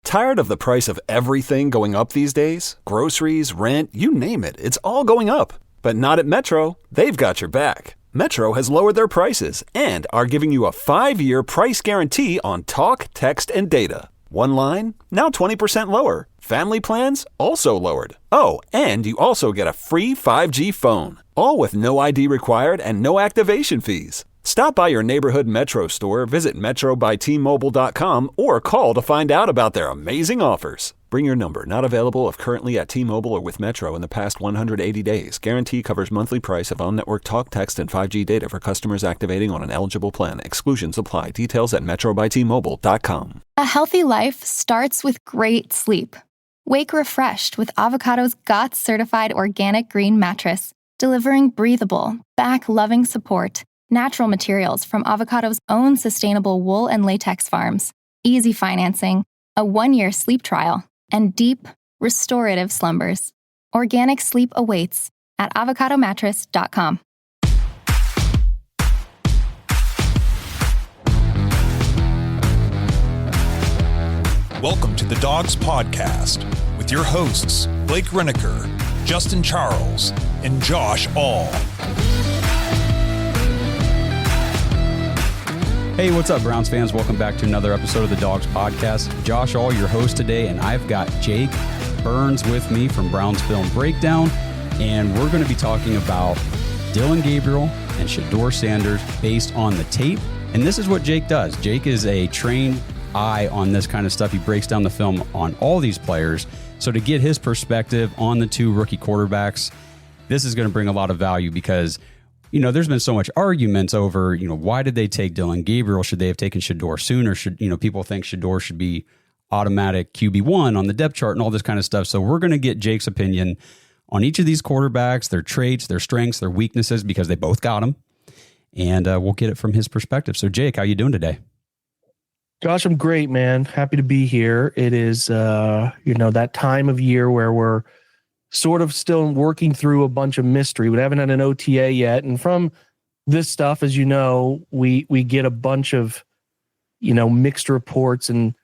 Tired of the price of everything going up these days? Groceries, rent, you name it, it's all going up. But not at Metro. They've got your back. Metro has lowered their prices and are giving you a 5-year price guarantee on talk, text, and data. One line, now 20% lower. Family plans, also lowered. Oh, and you also get a free 5G phone. All with no ID required and no activation fees. Stop by your neighborhood Metro store, visit metrobystmobile.com, or call to find out about their amazing offers. Bring your number. Not available if currently at T-Mobile or with Metro in the past 180 days. Guarantee covers monthly price of on-network talk, text, and 5G data for customers activating on an eligible plan. Exclusions apply. Details at metrobystmobile.com. A healthy life starts with great sleep. Wake refreshed with Avocado's GOTS-certified organic green mattress, delivering breathable, back-loving support. Natural materials from Avocado's own sustainable wool and latex farms, easy financing, a 1-year sleep trial, and deep, restorative slumbers. Organic sleep awaits at avocadomattress.com. Welcome to the Dogs Podcast with your hosts, Blake Reneker, Justin Charles, and Josh All. Hey, what's up, Browns fans? Welcome back to another episode of the Dogs Podcast. Josh All, your host today, and I've got Jake Burns with me from Browns Film Breakdown, and we're going to be talking about Dillon Gabriel and Shedeur Sanders based on the tape. And this is what Jake does. Jake is a trained eye on this kind of stuff. He breaks down the film on all these players. So to get his perspective on the two rookie quarterbacks, this is going to bring a lot of value because there's been so much arguments over, why did they take Dillon Gabriel? Should they have taken Shedeur sooner? People think Shedeur should be automatic QB1 on the depth chart and all this kind of stuff. So we're going to get Jake's opinion on each of these quarterbacks, their traits, their strengths, their weaknesses, because they both got them. And we'll get it from his perspective. So Jake, how you doing today? Josh, I'm great, man. Happy to be here. It is, that time of year where we're sort of still working through a bunch of mystery. We haven't had an OTA yet. And from this stuff, as you know, we get a bunch of, mixed reports and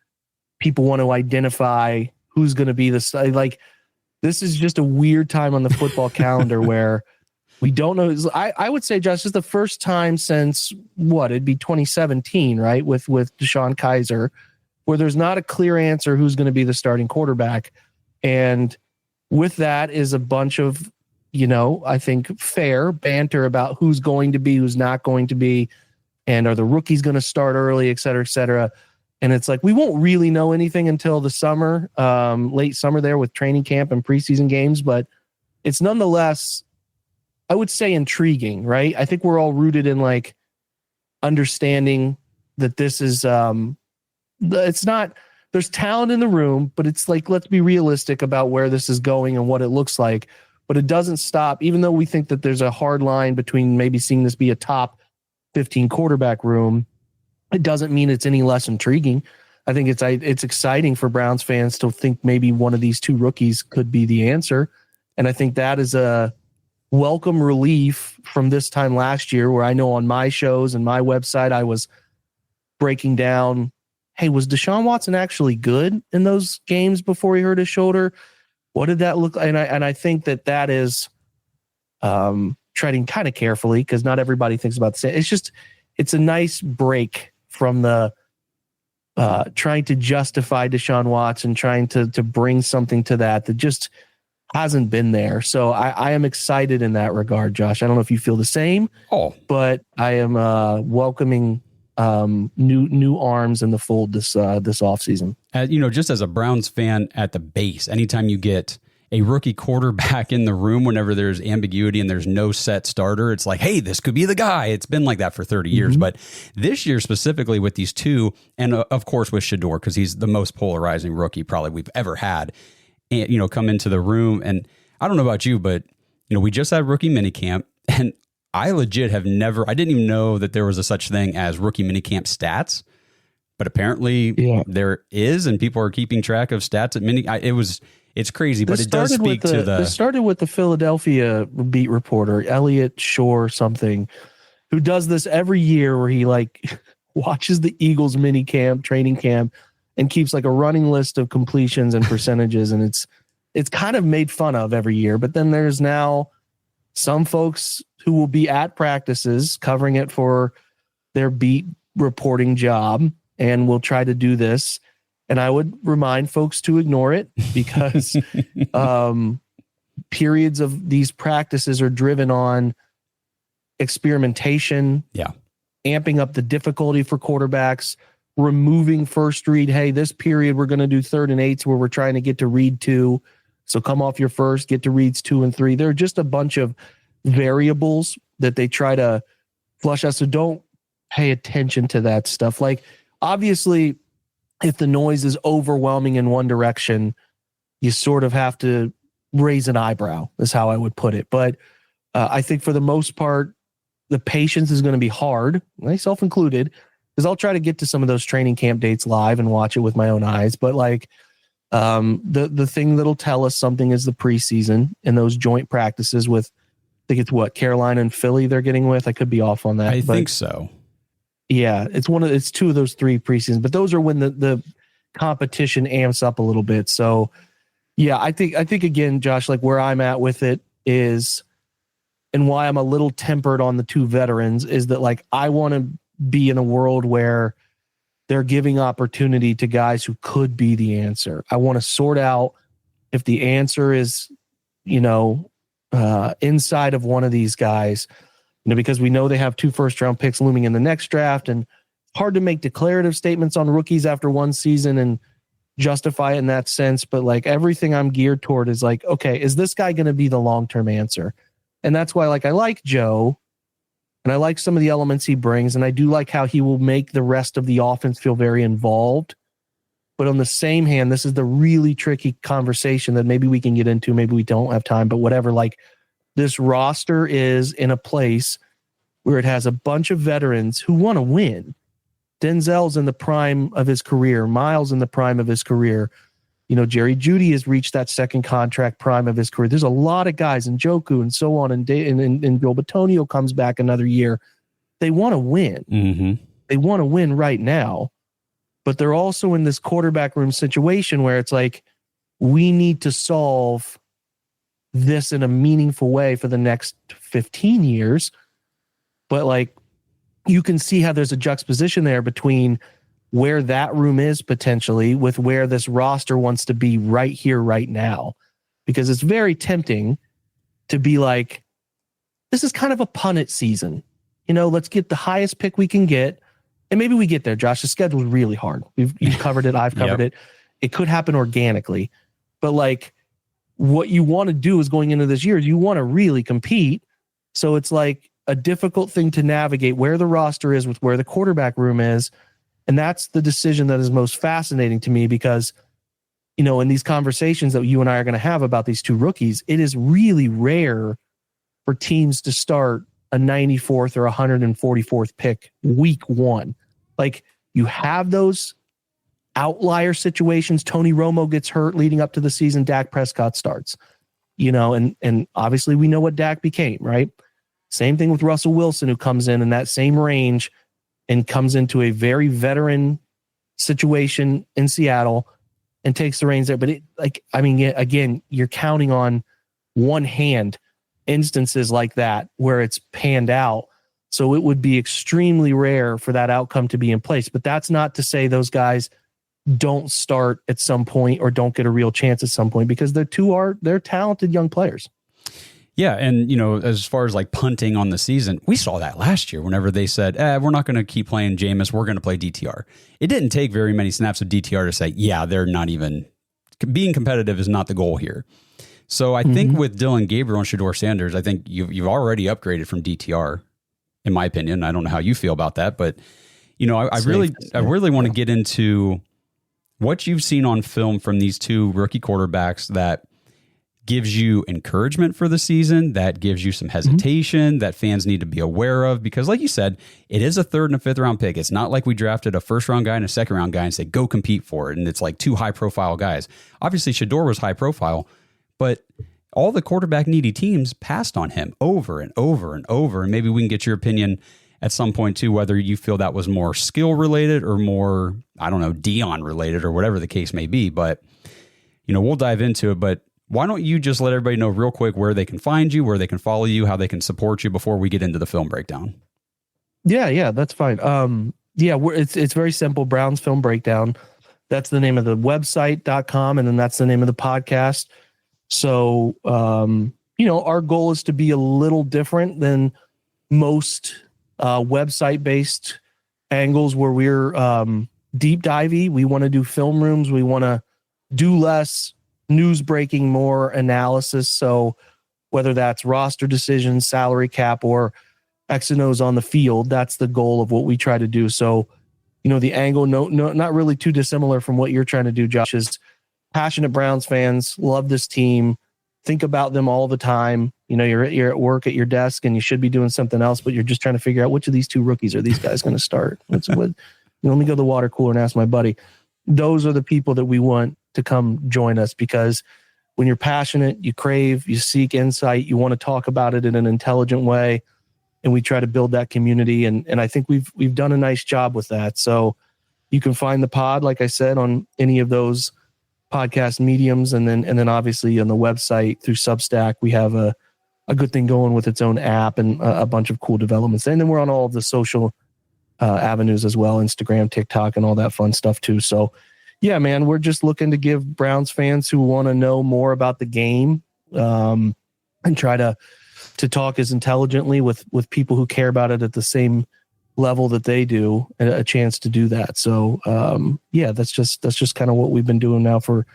people want to identify who's going to be the, like, this is just a weird time on the football calendar where we don't know. I would say, Josh, this is the first time since it'd be 2017, right? With Deshaun Kaiser, where there's not a clear answer who's going to be the starting quarterback. And with that is a bunch of, I think fair banter about who's going to be, who's not going to be, and are the rookies going to start early, et cetera, et cetera. And it's like, we won't really know anything until the summer, late summer there with training camp and preseason games, but it's nonetheless, I would say, intriguing, right? I think we're all rooted in like understanding that this is, it's not, there's talent in the room, but it's like, let's be realistic about where this is going and what it looks like. But it doesn't stop, even though we think that there's a hard line between maybe seeing this be a top 15 quarterback room, it doesn't mean it's any less intriguing. I think it's exciting for Browns fans to think maybe one of these two rookies could be the answer. And I think that is a welcome relief from this time last year, where I know on my shows and my website, I was breaking down, hey, was Deshaun Watson actually good in those games before he hurt his shoulder? What did that look like? And I think that is treading kind of carefully, because not everybody thinks about the same. It's a nice break from the trying to justify Deshaun Watson, trying to bring something to that just hasn't been there. So I am excited in that regard, Josh. I don't know if you feel the same, but I am welcoming new arms in the fold this offseason. Just as a Browns fan at the base, anytime you get a rookie quarterback in the room, whenever there's ambiguity and there's no set starter, it's like, hey, this could be the guy. It's been like that for 30 years. Mm-hmm. But this year specifically with these two, and of course with Shedeur, because he's the most polarizing rookie probably we've ever had, and, come into the room. And I don't know about you, but, we just had rookie minicamp, and I legit have I didn't even know that there was a such thing as rookie minicamp stats, but apparently there is, and people are keeping track of stats at it's crazy, but it does speak to the... This started with the Philadelphia beat reporter, Elliot Shore something, who does this every year, where he watches the Eagles mini camp, training camp, and keeps like a running list of completions and percentages. And it's kind of made fun of every year. But then there's now some folks who will be at practices covering it for their beat reporting job and will try to do this. And I would remind folks to ignore it because periods of these practices are driven on experimentation, amping up the difficulty for quarterbacks, removing first read. Hey, this period we're going to do 3rd and 8s where we're trying to get to read 2. So come off your first, get to reads 2 and 3. There are just a bunch of variables that they try to flush out. So don't pay attention to that stuff. Like, obviously, if the noise is overwhelming in one direction, you sort of have to raise an eyebrow, is how I would put it. But I think for the most part, the patience is going to be hard, myself included, because I'll try to get to some of those training camp dates live and watch it with my own eyes. But like the thing that'll tell us something is the preseason and those joint practices with, I think it's what, Carolina and Philly they're getting with. I could be off on that. I think so. Yeah, it's 2 of those 3 preseasons, but those are when the competition amps up a little bit. So yeah, I think again, Josh, like where I'm at with it is, and why I'm a little tempered on the 2 veterans is that like, I want to be in a world where they're giving opportunity to guys who could be the answer. I want to sort out if the answer is, inside of one of these guys, because we know they have 2 first-round picks looming in the next draft, and hard to make declarative statements on rookies after one season and justify it in that sense. But like everything I'm geared toward is like, okay, is this guy going to be the long-term answer? And that's why like I like Joe and I like some of the elements he brings. And I do like how he will make the rest of the offense feel very involved. But on the same hand, this is the really tricky conversation that maybe we can get into. Maybe we don't have time, but whatever. Like this roster is in a place where it has a bunch of veterans who want to win. Denzel's in the prime of his career. Miles in the prime of his career. Jerry Jeudy has reached that second contract prime of his career. There's a lot of guys, and Njoku and so on, and Joe Bitonio comes back another year. They want to win. Mm-hmm. They want to win right now, but they're also in this quarterback room situation where it's like, we need to solve this in a meaningful way for the next 15 years. But like, you can see how there's a juxtaposition there between where that room is potentially with where this roster wants to be right here, right now, because it's very tempting to be like, this is kind of a punt it season. Let's get the highest pick we can get. And maybe we get there, Josh. The schedule is really hard. You've covered it. I've covered it. It could happen organically, but like what you want to do is going into this year is you want to really compete. So it's like a difficult thing to navigate where the roster is with where the quarterback room is. And that's the decision that is most fascinating to me because, in these conversations that you and I are going to have about these 2 rookies, it is really rare for teams to start a 94th or 144th pick week 1. Like you have those outlier situations. Tony Romo gets hurt leading up to the season. Dak Prescott starts, and obviously we know what Dak became, right? Same thing with Russell Wilson, who comes in that same range and comes into a very veteran situation in Seattle and takes the reins there. But again, you're counting on one hand instances like that where it's panned out. So it would be extremely rare for that outcome to be in place. But that's not to say those guys don't start at some point or don't get a real chance at some point, because they're talented young players. Yeah. And, as far as like punting on the season, we saw that last year whenever they said, we're not going to keep playing Jameis. We're going to play DTR. It didn't take very many snaps of DTR to say, they're not even being competitive is not the goal here. So I think with Dillon Gabriel and Shedeur Sanders, I think you've already upgraded from DTR, in my opinion. I don't know how you feel about that, but I really want to get into what you've seen on film from these 2 rookie quarterbacks that gives you encouragement for the season, that gives you some hesitation that fans need to be aware of, because like you said, it is a 3rd and a 5th round pick. It's not like we drafted a 1st round guy and a 2nd round guy and say, go compete for it. And it's like 2 high profile guys. Obviously Shedeur was high profile, but all the quarterback needy teams passed on him over and over and over. And maybe we can get your opinion at some point too, whether you feel that was more skill related or more, I don't know, Dillon related or whatever the case may be. But, we'll dive into it. But why don't you just let everybody know real quick where they can find you, where they can follow you, how they can support you before we get into the film breakdown? Yeah, that's fine. It's very simple. Brown's Film Breakdown. That's the name of the website.com. And then that's the name of the podcast. So, our goal is to be a little different than most website-based angles where we're deep divey. We want to do film rooms. We want to do less news breaking, more analysis. So whether that's roster decisions, salary cap, or X and O's on the field, that's the goal of what we try to do. So, the angle, no, not really too dissimilar from what you're trying to do, Josh, is passionate Browns fans, love this team, think about them all the time. You're at work at your desk and you should be doing something else, but you're just trying to figure out which of these two rookies are these guys going to start. Let me go to the water cooler and ask my buddy. Those are the people that we want to come join us, because when you're passionate, you crave, you seek insight, you want to talk about it in an intelligent way. And we try to build that community. And I think we've done a nice job with that. So you can find the pod, like I said, on any of those podcast mediums. And then obviously on the website through Substack, we have a good thing going with its own app and a bunch of cool developments. And then we're on all of the social avenues as well, Instagram, TikTok, and all that fun stuff too. So yeah, man, we're just looking to give Browns fans who want to know more about the game and try to talk as intelligently with people who care about it at the same level that they do, a chance to do that. So that's just kind of what we've been doing now for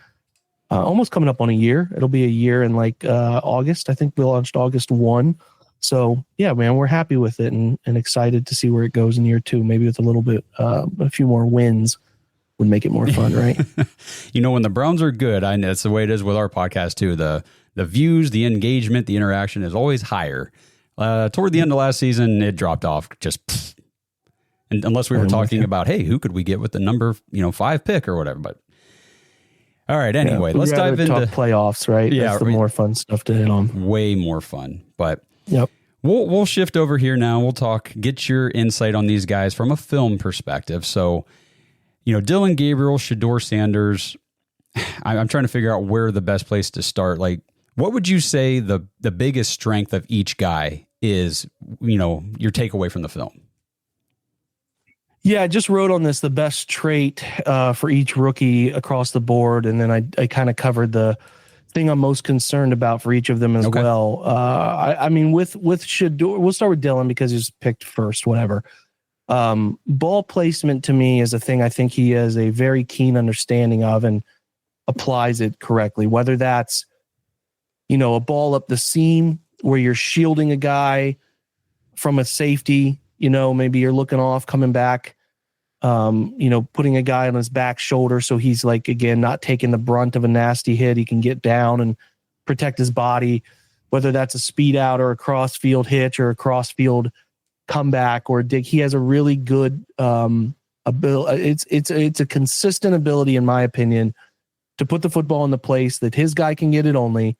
almost coming up on a year. It'll be a year in August. I think we launched August 1. So yeah, man, we're happy with it and excited to see where it goes in year 2. Maybe with a little bit, a few more wins would make it more fun, right? When the Browns are good, I know that's the way it is with our podcast too. The views, the engagement, the interaction is always higher. Toward the end of last season, it dropped off and unless we were talking about, hey, who could we get with the number 5 pick or whatever. But all right, anyway, let's dive into playoffs, right? Yeah, that's the more fun stuff to hit on. Way more fun. But yep. We'll shift over here now. We'll get your insight on these guys from a film perspective. So, Dillon Gabriel, Shedeur Sanders, I'm trying to figure out where the best place to start. What would you say the biggest strength of each guy is, your takeaway from the film? Yeah, I just wrote on this, the best trait for each rookie across the board. And then I kind of covered the thing I'm most concerned about for each of them as well. I mean, with Shedeur, we'll start with Dillon because he's picked first, whatever. Ball placement to me is a thing I think he has a very keen understanding of and applies it correctly, whether that's, a ball up the seam where you're shielding a guy from a safety, maybe you're looking off, coming back, putting a guy on his back shoulder. So he's not taking the brunt of a nasty hit. He can get down and protect his body, whether that's a speed out or a cross field hitch or a cross field comeback or dig. He has a really good ability. It's a consistent ability, in my opinion, to put the football in the place that his guy can get it only,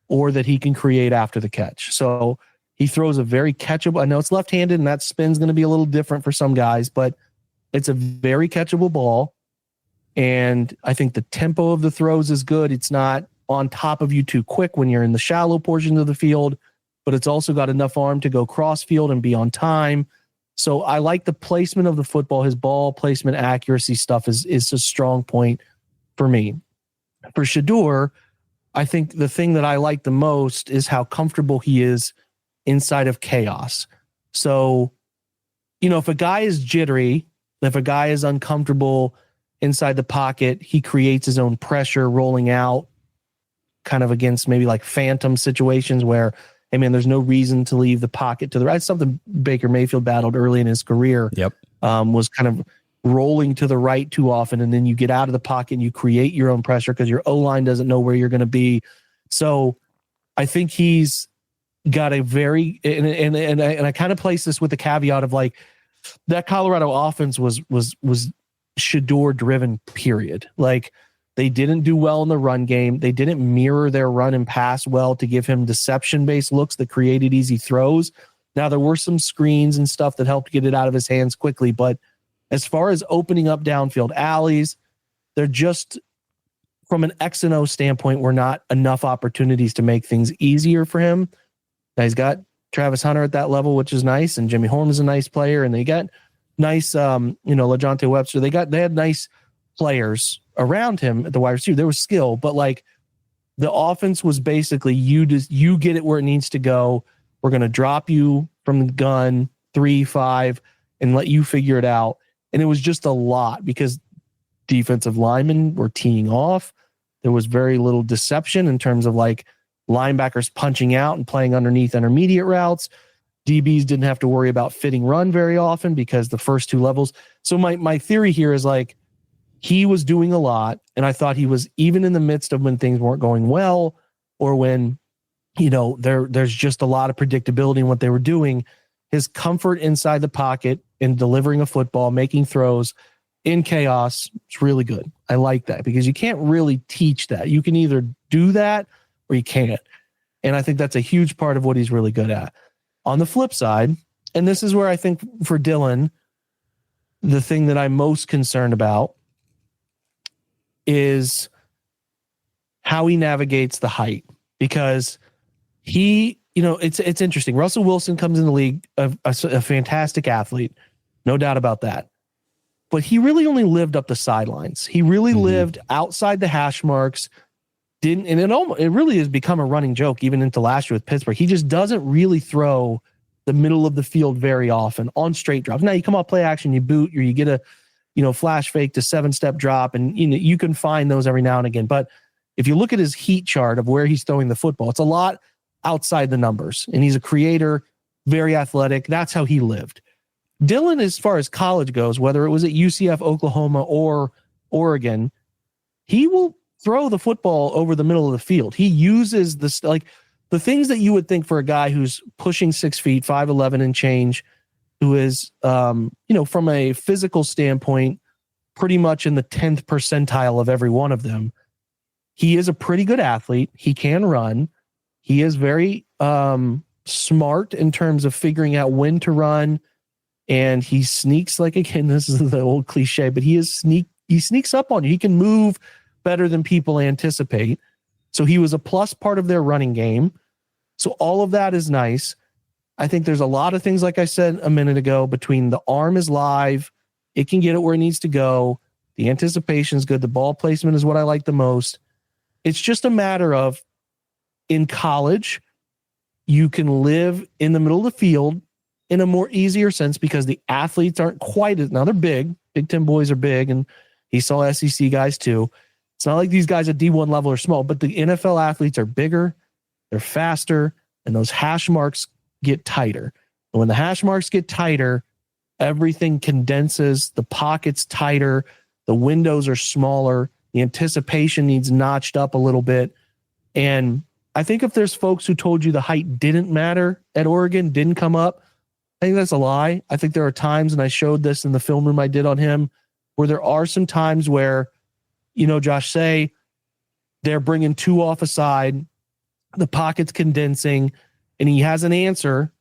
or that he can create after the catch. So he throws a very catchable. I know it's left-handed, and that spin's going to be a little different for some guys, but it's a very catchable ball. And I think the tempo of the throws is good. It's not on top of you too quick when you're in the shallow portions of the field, but it's also got enough arm to go cross field and be on time. So I like the placement of the football. His ball placement accuracy stuff is a strong point for me. For Shedeur, I think the thing that I like the most is how comfortable he is inside of chaos. So, if a guy is jittery, if a guy is uncomfortable inside the pocket, he creates his own pressure rolling out kind of against maybe phantom situations where, hey man, there's no reason to leave the pocket to the right. Something Baker Mayfield battled early in his career. Yep. Was kind of rolling to the right too often. And then you get out of the pocket and you create your own pressure because your O-line doesn't know where you're going to be. So I think he's got a very, and I kind of place this with the caveat of that Colorado offense was Shedeur driven, period. They didn't do well in the run game. They didn't mirror their run and pass well to give him deception based looks that created easy throws. Now, there were some screens and stuff that helped get it out of his hands quickly, but as far as opening up downfield alleys, they're just, from an X and O standpoint, were not enough opportunities to make things easier for him. Now he's got Travis Hunter at that level, which is nice, and Jimmy Horn is a nice player, and they got nice, LaJonte Webster. They had nice players around him at the wide receiver. There was skill, but like the offense was basically you get it where it needs to go. We're going to drop you from the gun 3-5 and let you figure it out. And it was just a lot because defensive linemen were teeing off. There was very little deception in terms of like linebackers punching out and playing underneath intermediate routes. DBs didn't have to worry about fitting run very often because the first two levels. So my theory here is like he was doing a lot, and I thought he was, even in the midst of when things weren't going well or when, there's just a lot of predictability in what they were doing, his comfort inside the pocket in delivering a football, making throws in chaos, it's really good. I like that because you can't really teach that. You can either do that or you can't. And I think that's a huge part of what he's really good at. On the flip side, and this is where I think for Dillon, the thing that I'm most concerned about is how he navigates the height, because he, it's interesting. Russell Wilson comes in the league, a fantastic athlete, no doubt about that. But he really only lived up the sidelines. He really lived outside the hash marks. It really has become a running joke even into last year with Pittsburgh. He just doesn't really throw the middle of the field very often on straight drops. Now you come off play action, you boot, or you get a, flash fake to 7-step drop, and you can find those every now and again. But if you look at his heat chart of where he's throwing the football, it's a lot outside the numbers, and he's a creator, very athletic. That's how he lived. Dillon, as far as college goes, whether it was at UCF, Oklahoma, or Oregon, he will throw the football over the middle of the field. He uses the things that you would think for a guy who's pushing 6 feet, 5'11" and change, who is, from a physical standpoint, pretty much in the 10th percentile of every one of them. He is a pretty good athlete. He can run. He is very smart in terms of figuring out when to run. And he sneaks, like, again, this is the old cliche, but he sneaks up on you. He can move better than people anticipate. So he was a plus part of their running game. So all of that is nice. I think there's a lot of things, like I said a minute ago, between the arm is live, it can get it where it needs to go, the anticipation is good, the ball placement is what I like the most. It's just a matter of, in college, you can live in the middle of the field in a more easier sense because the athletes aren't quite as, now they're big. Big Ten boys are big, and he saw SEC guys too. It's not like these guys at D1 level are small, but the NFL athletes are bigger, they're faster, and those hash marks get tighter. And when the hash marks get tighter, everything condenses, the pocket's tighter, the windows are smaller, the anticipation needs notched up a little bit. And I think if there's folks who told you the height didn't matter at Oregon, didn't come up, I think that's a lie. I think there are times, and I showed this in the film room I did on him, where there are some times where, Josh, say they're bringing 2 off a side, the pocket's condensing, and he has an answer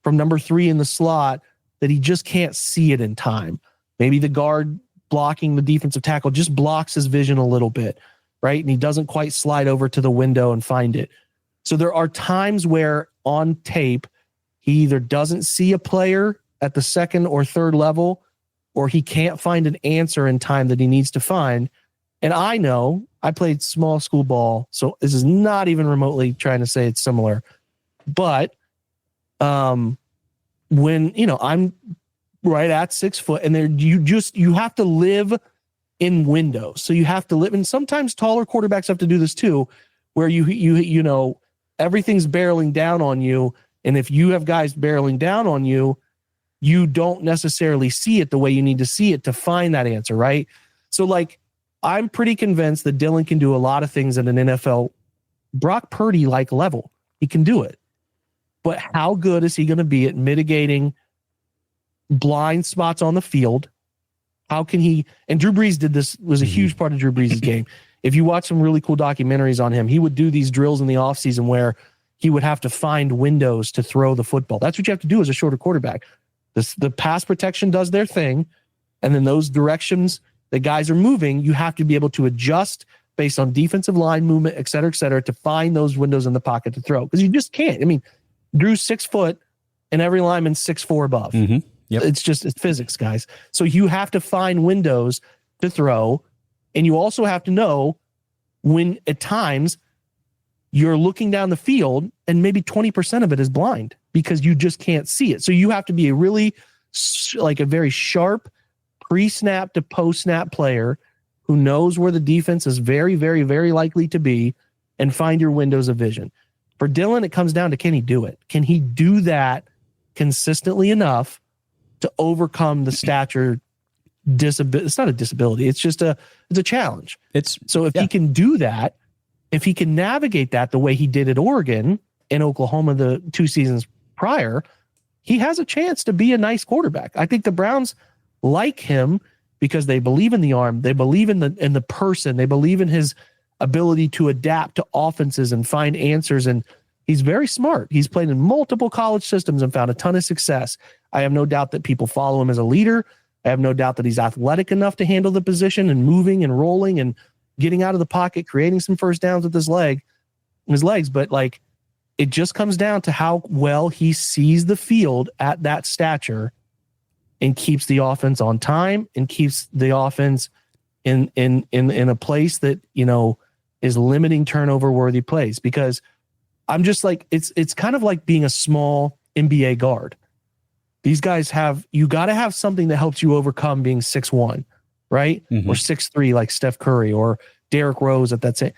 from number 3 in the slot that he just can't see it in time. Maybe the guard blocking the defensive tackle just blocks his vision a little bit, right? And he doesn't quite slide over to the window and find it. So there are times where on tape, he either doesn't see a player at the second or third level, or he can't find an answer in time that he needs to find. And I know I played small school ball, so this is not even remotely trying to say it's similar. But when, I'm right at 6 foot, and there you have to live in windows. So you have to live, and sometimes taller quarterbacks have to do this too, where you everything's barreling down on you. And if you have guys barreling down on you, you don't necessarily see it the way you need to see it to find that answer, right? So, like, I'm pretty convinced that Dillon can do a lot of things at an NFL Brock Purdy-like level. He can do it. But how good is he going to be at mitigating blind spots on the field? How can he, and Drew Brees did this, was a huge part of Drew Brees' game. If you watch some really cool documentaries on him, he would do these drills in the offseason where he would have to find windows to throw the football. That's what you have to do as a shorter quarterback. The pass protection does their thing, and then those directions that guys are moving, you have to be able to adjust based on defensive line movement, et cetera, to find those windows in the pocket to throw. Because you just can't. I mean, Drew's 6 foot and every lineman's 6'4" above. Mm-hmm. Yep. It's physics, guys. So you have to find windows to throw. And you also have to know when at times you're looking down the field and maybe 20% of it is blind because you just can't see it. So you have to be a really like a very sharp pre-snap to post-snap player who knows where the defense is very, very, very likely to be and find your windows of vision. For Dillon, it comes down to, can he do it? Can he do that consistently enough to overcome the stature disability? It's not a disability. It's just it's a challenge. So if he can do that, if he can navigate that the way he did at Oregon and Oklahoma the 2 seasons prior, he has a chance to be a nice quarterback. I think the Browns like him because they believe in the arm. They believe in the person. They believe in his ability to adapt to offenses and find answers. And he's very smart. He's played in multiple college systems and found a ton of success. I have no doubt that people follow him as a leader. I have no doubt that he's athletic enough to handle the position and moving and rolling and getting out of the pocket, creating some first downs with his legs. But like, it just comes down to how well he sees the field at that stature and keeps the offense on time and keeps the offense in a place that, is limiting turnover worthy plays. Because I'm just like, it's kind of like being a small NBA guard. These guys you got to have something that helps you overcome being 6'1", right? Mm-hmm. Or 6'3", like Steph Curry or Derrick Rose at that same.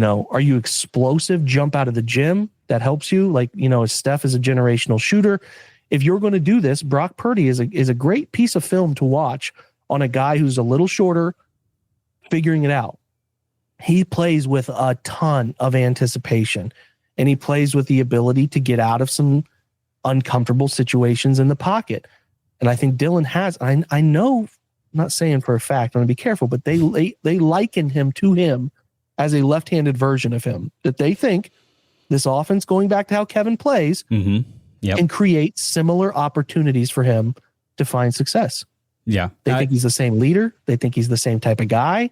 Are you explosive, jump out of the gym? That helps you. Like, Steph is a generational shooter. If you're going to do this, Brock Purdy is a great piece of film to watch on a guy who's a little shorter, figuring it out. He plays with a ton of anticipation, and he plays with the ability to get out of some uncomfortable situations in the pocket. And I think Dillon has, I know, I'm not saying for a fact, I'm going to be careful, but they liken him to him as a left-handed version of him, that they think this offense, going back to how Kevin plays, mm-hmm. Yep. and create similar opportunities for him to find success. Yeah. They think he's the same leader. They think he's the same type of guy.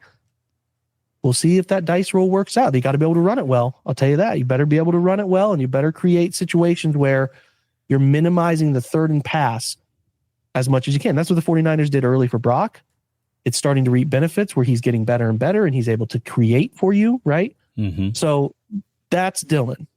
We'll see if that dice roll works out. They got to be able to run it well. I'll tell you that. You better be able to run it well, and you better create situations where you're minimizing the third and pass as much as you can. That's what the 49ers did early for Brock. It's starting to reap benefits where he's getting better and better, and he's able to create for you, right? Mm-hmm. So that's Dillon.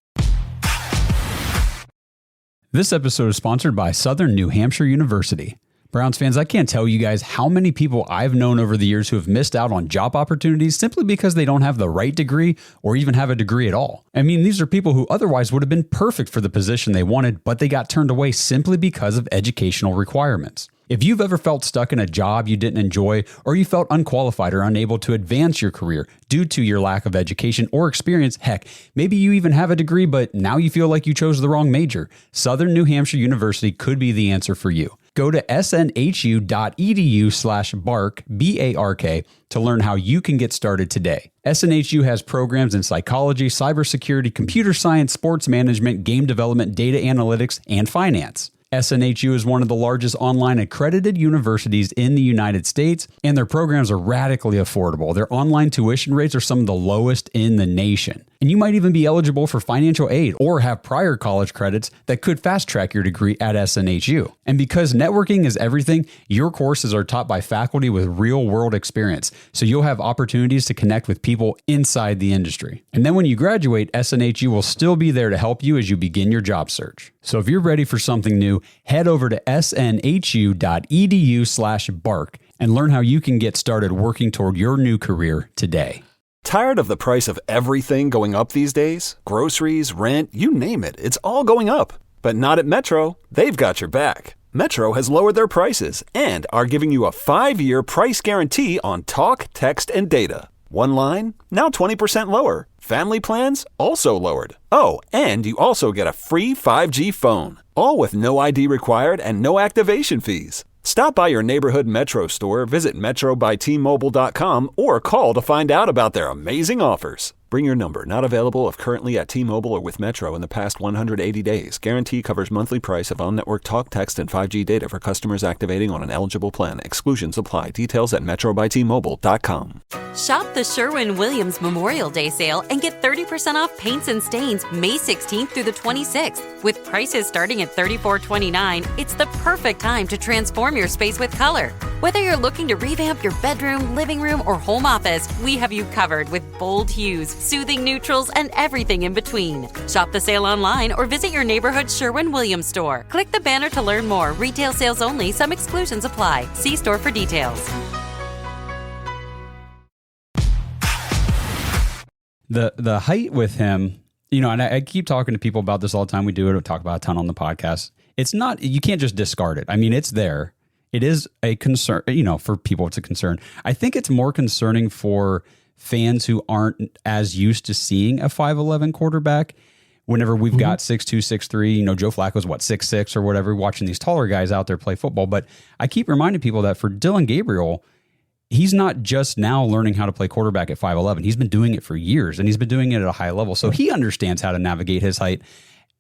This episode is sponsored by Southern New Hampshire University. Browns fans, I can't tell you guys how many people I've known over the years who have missed out on job opportunities simply because they don't have the right degree or even have a degree at all. I mean, these are people who otherwise would have been perfect for the position they wanted, but they got turned away simply because of educational requirements. If you've ever felt stuck in a job you didn't enjoy, or you felt unqualified or unable to advance your career due to your lack of education or experience, heck, maybe you even have a degree, but now you feel like you chose the wrong major, Southern New Hampshire University could be the answer for you. Go to snhu.edu/bark, B-A-R-K, to learn how you can get started today. SNHU has programs in psychology, cybersecurity, computer science, sports management, game development, data analytics, and finance. SNHU is one of the largest online accredited universities in the United States, and their programs are radically affordable. Their online tuition rates are some of the lowest in the nation. And you might even be eligible for financial aid or have prior college credits that could fast track your degree at SNHU. And because networking is everything, your courses are taught by faculty with real world experience, so you'll have opportunities to connect with people inside the industry. And then when you graduate, SNHU will still be there to help you as you begin your job search. So if you're ready for something new, head over to snhu.edu/bark and learn how you can get started working toward your new career today. Tired of the price of everything going up these days? Groceries, rent, you name it, it's all going up. But not at Metro. They've got your back. Metro has lowered their prices and are giving you a 5-year price guarantee on talk, text, and data. One line, now 20% lower. Family plans, also lowered. Oh, and you also get a free 5G phone. All with no ID required and no activation fees. Stop by your neighborhood Metro store, visit metrobyti.mobile.com, or call to find out about their amazing offers. Bring your number. Not available if currently at T-Mobile or with Metro in the past 180 days. Guarantee covers monthly price of on-network talk, text, and 5G data for customers activating on an eligible plan. Exclusions apply. Details at metrobytmobile.com. Shop the Sherwin-Williams Memorial Day sale and get 30% off paints and stains May 16th through the 26th. With prices starting at $34.29, it's the perfect time to transform your space with color. Whether you're looking to revamp your bedroom, living room, or home office, we have you covered with bold hues, soothing neutrals, and everything in between. Shop the sale online or visit your neighborhood Sherwin-Williams store. Click the banner to learn more. Retail sales only. Some exclusions apply. See store for details. The height with him, you know, and I keep talking to people about this all the time. We do it. We talk about it a ton on the podcast. It's not, you can't just discard it. I mean, it's there. It is a concern, you know, for people, it's a concern. I think it's more concerning for fans who aren't as used to seeing a 5'11" quarterback. Whenever we've got 6'2", 6'3", you know, Joe Flacco's what, 6'6" or whatever, watching these taller guys out there play football. But I keep reminding people that for Dillon Gabriel, he's not just now learning how to play quarterback at 5'11". He's been doing it for years, and he's been doing it at a high level. So he understands how to navigate his height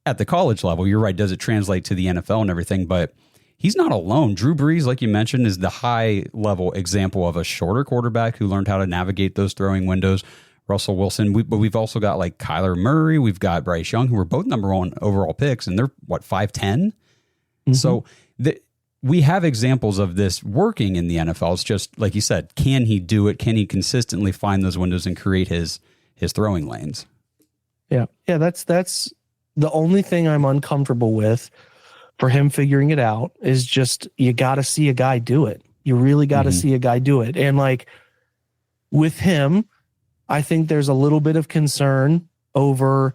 at the college level. You're right. Does it translate to the NFL and everything? But he's not alone. Drew Brees, like you mentioned, is the high-level example of a shorter quarterback who learned how to navigate those throwing windows. Russell Wilson. But we've also got like Kyler Murray. We've got Bryce Young, who are both number one overall picks, and they're, what, 5'10"? So we have examples of this working in the NFL. It's just, like you said, can he do it? Can he consistently find those windows and create his throwing lanes? Yeah. That's the only thing I'm uncomfortable with for him figuring it out is just, you got to see a guy do it. You really got to see a guy do it. And like with him, I think there's a little bit of concern over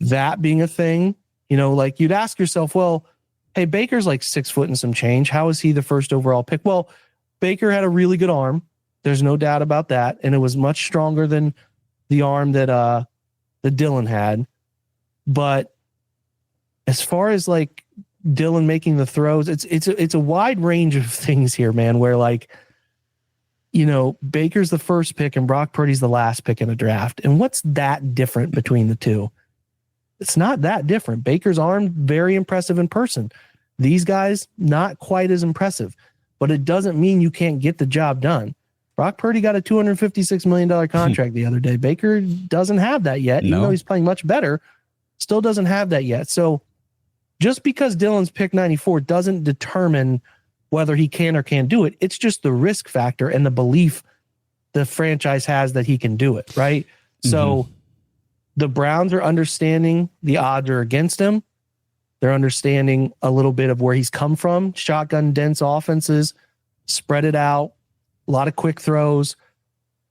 that being a thing. You know, like you'd ask yourself, well, hey, Baker's like 6 foot and some change. How is he the first overall pick? Well, Baker had a really good arm. There's no doubt about that. And it was much stronger than the arm that Dillon had. But as far as like Dillon making the throws, it's a wide range of things here, man, where like, you know, Baker's the first pick and Brock Purdy's the last pick in a draft. And what's that different between the two? It's not that different. Baker's arm, very impressive in person. These guys, not quite as impressive, but it doesn't mean you can't get the job done. Brock Purdy got a $256 million contract the other day. Baker doesn't have that yet, even though he's playing much better, still doesn't have that yet. So just because Dillon's pick 94 doesn't determine whether he can or can't do it. It's just the risk factor and the belief the franchise has that he can do it, right? So the Browns are understanding the odds are against him. They're understanding a little bit of where he's come from. Shotgun dense offenses, spread it out, a lot of quick throws.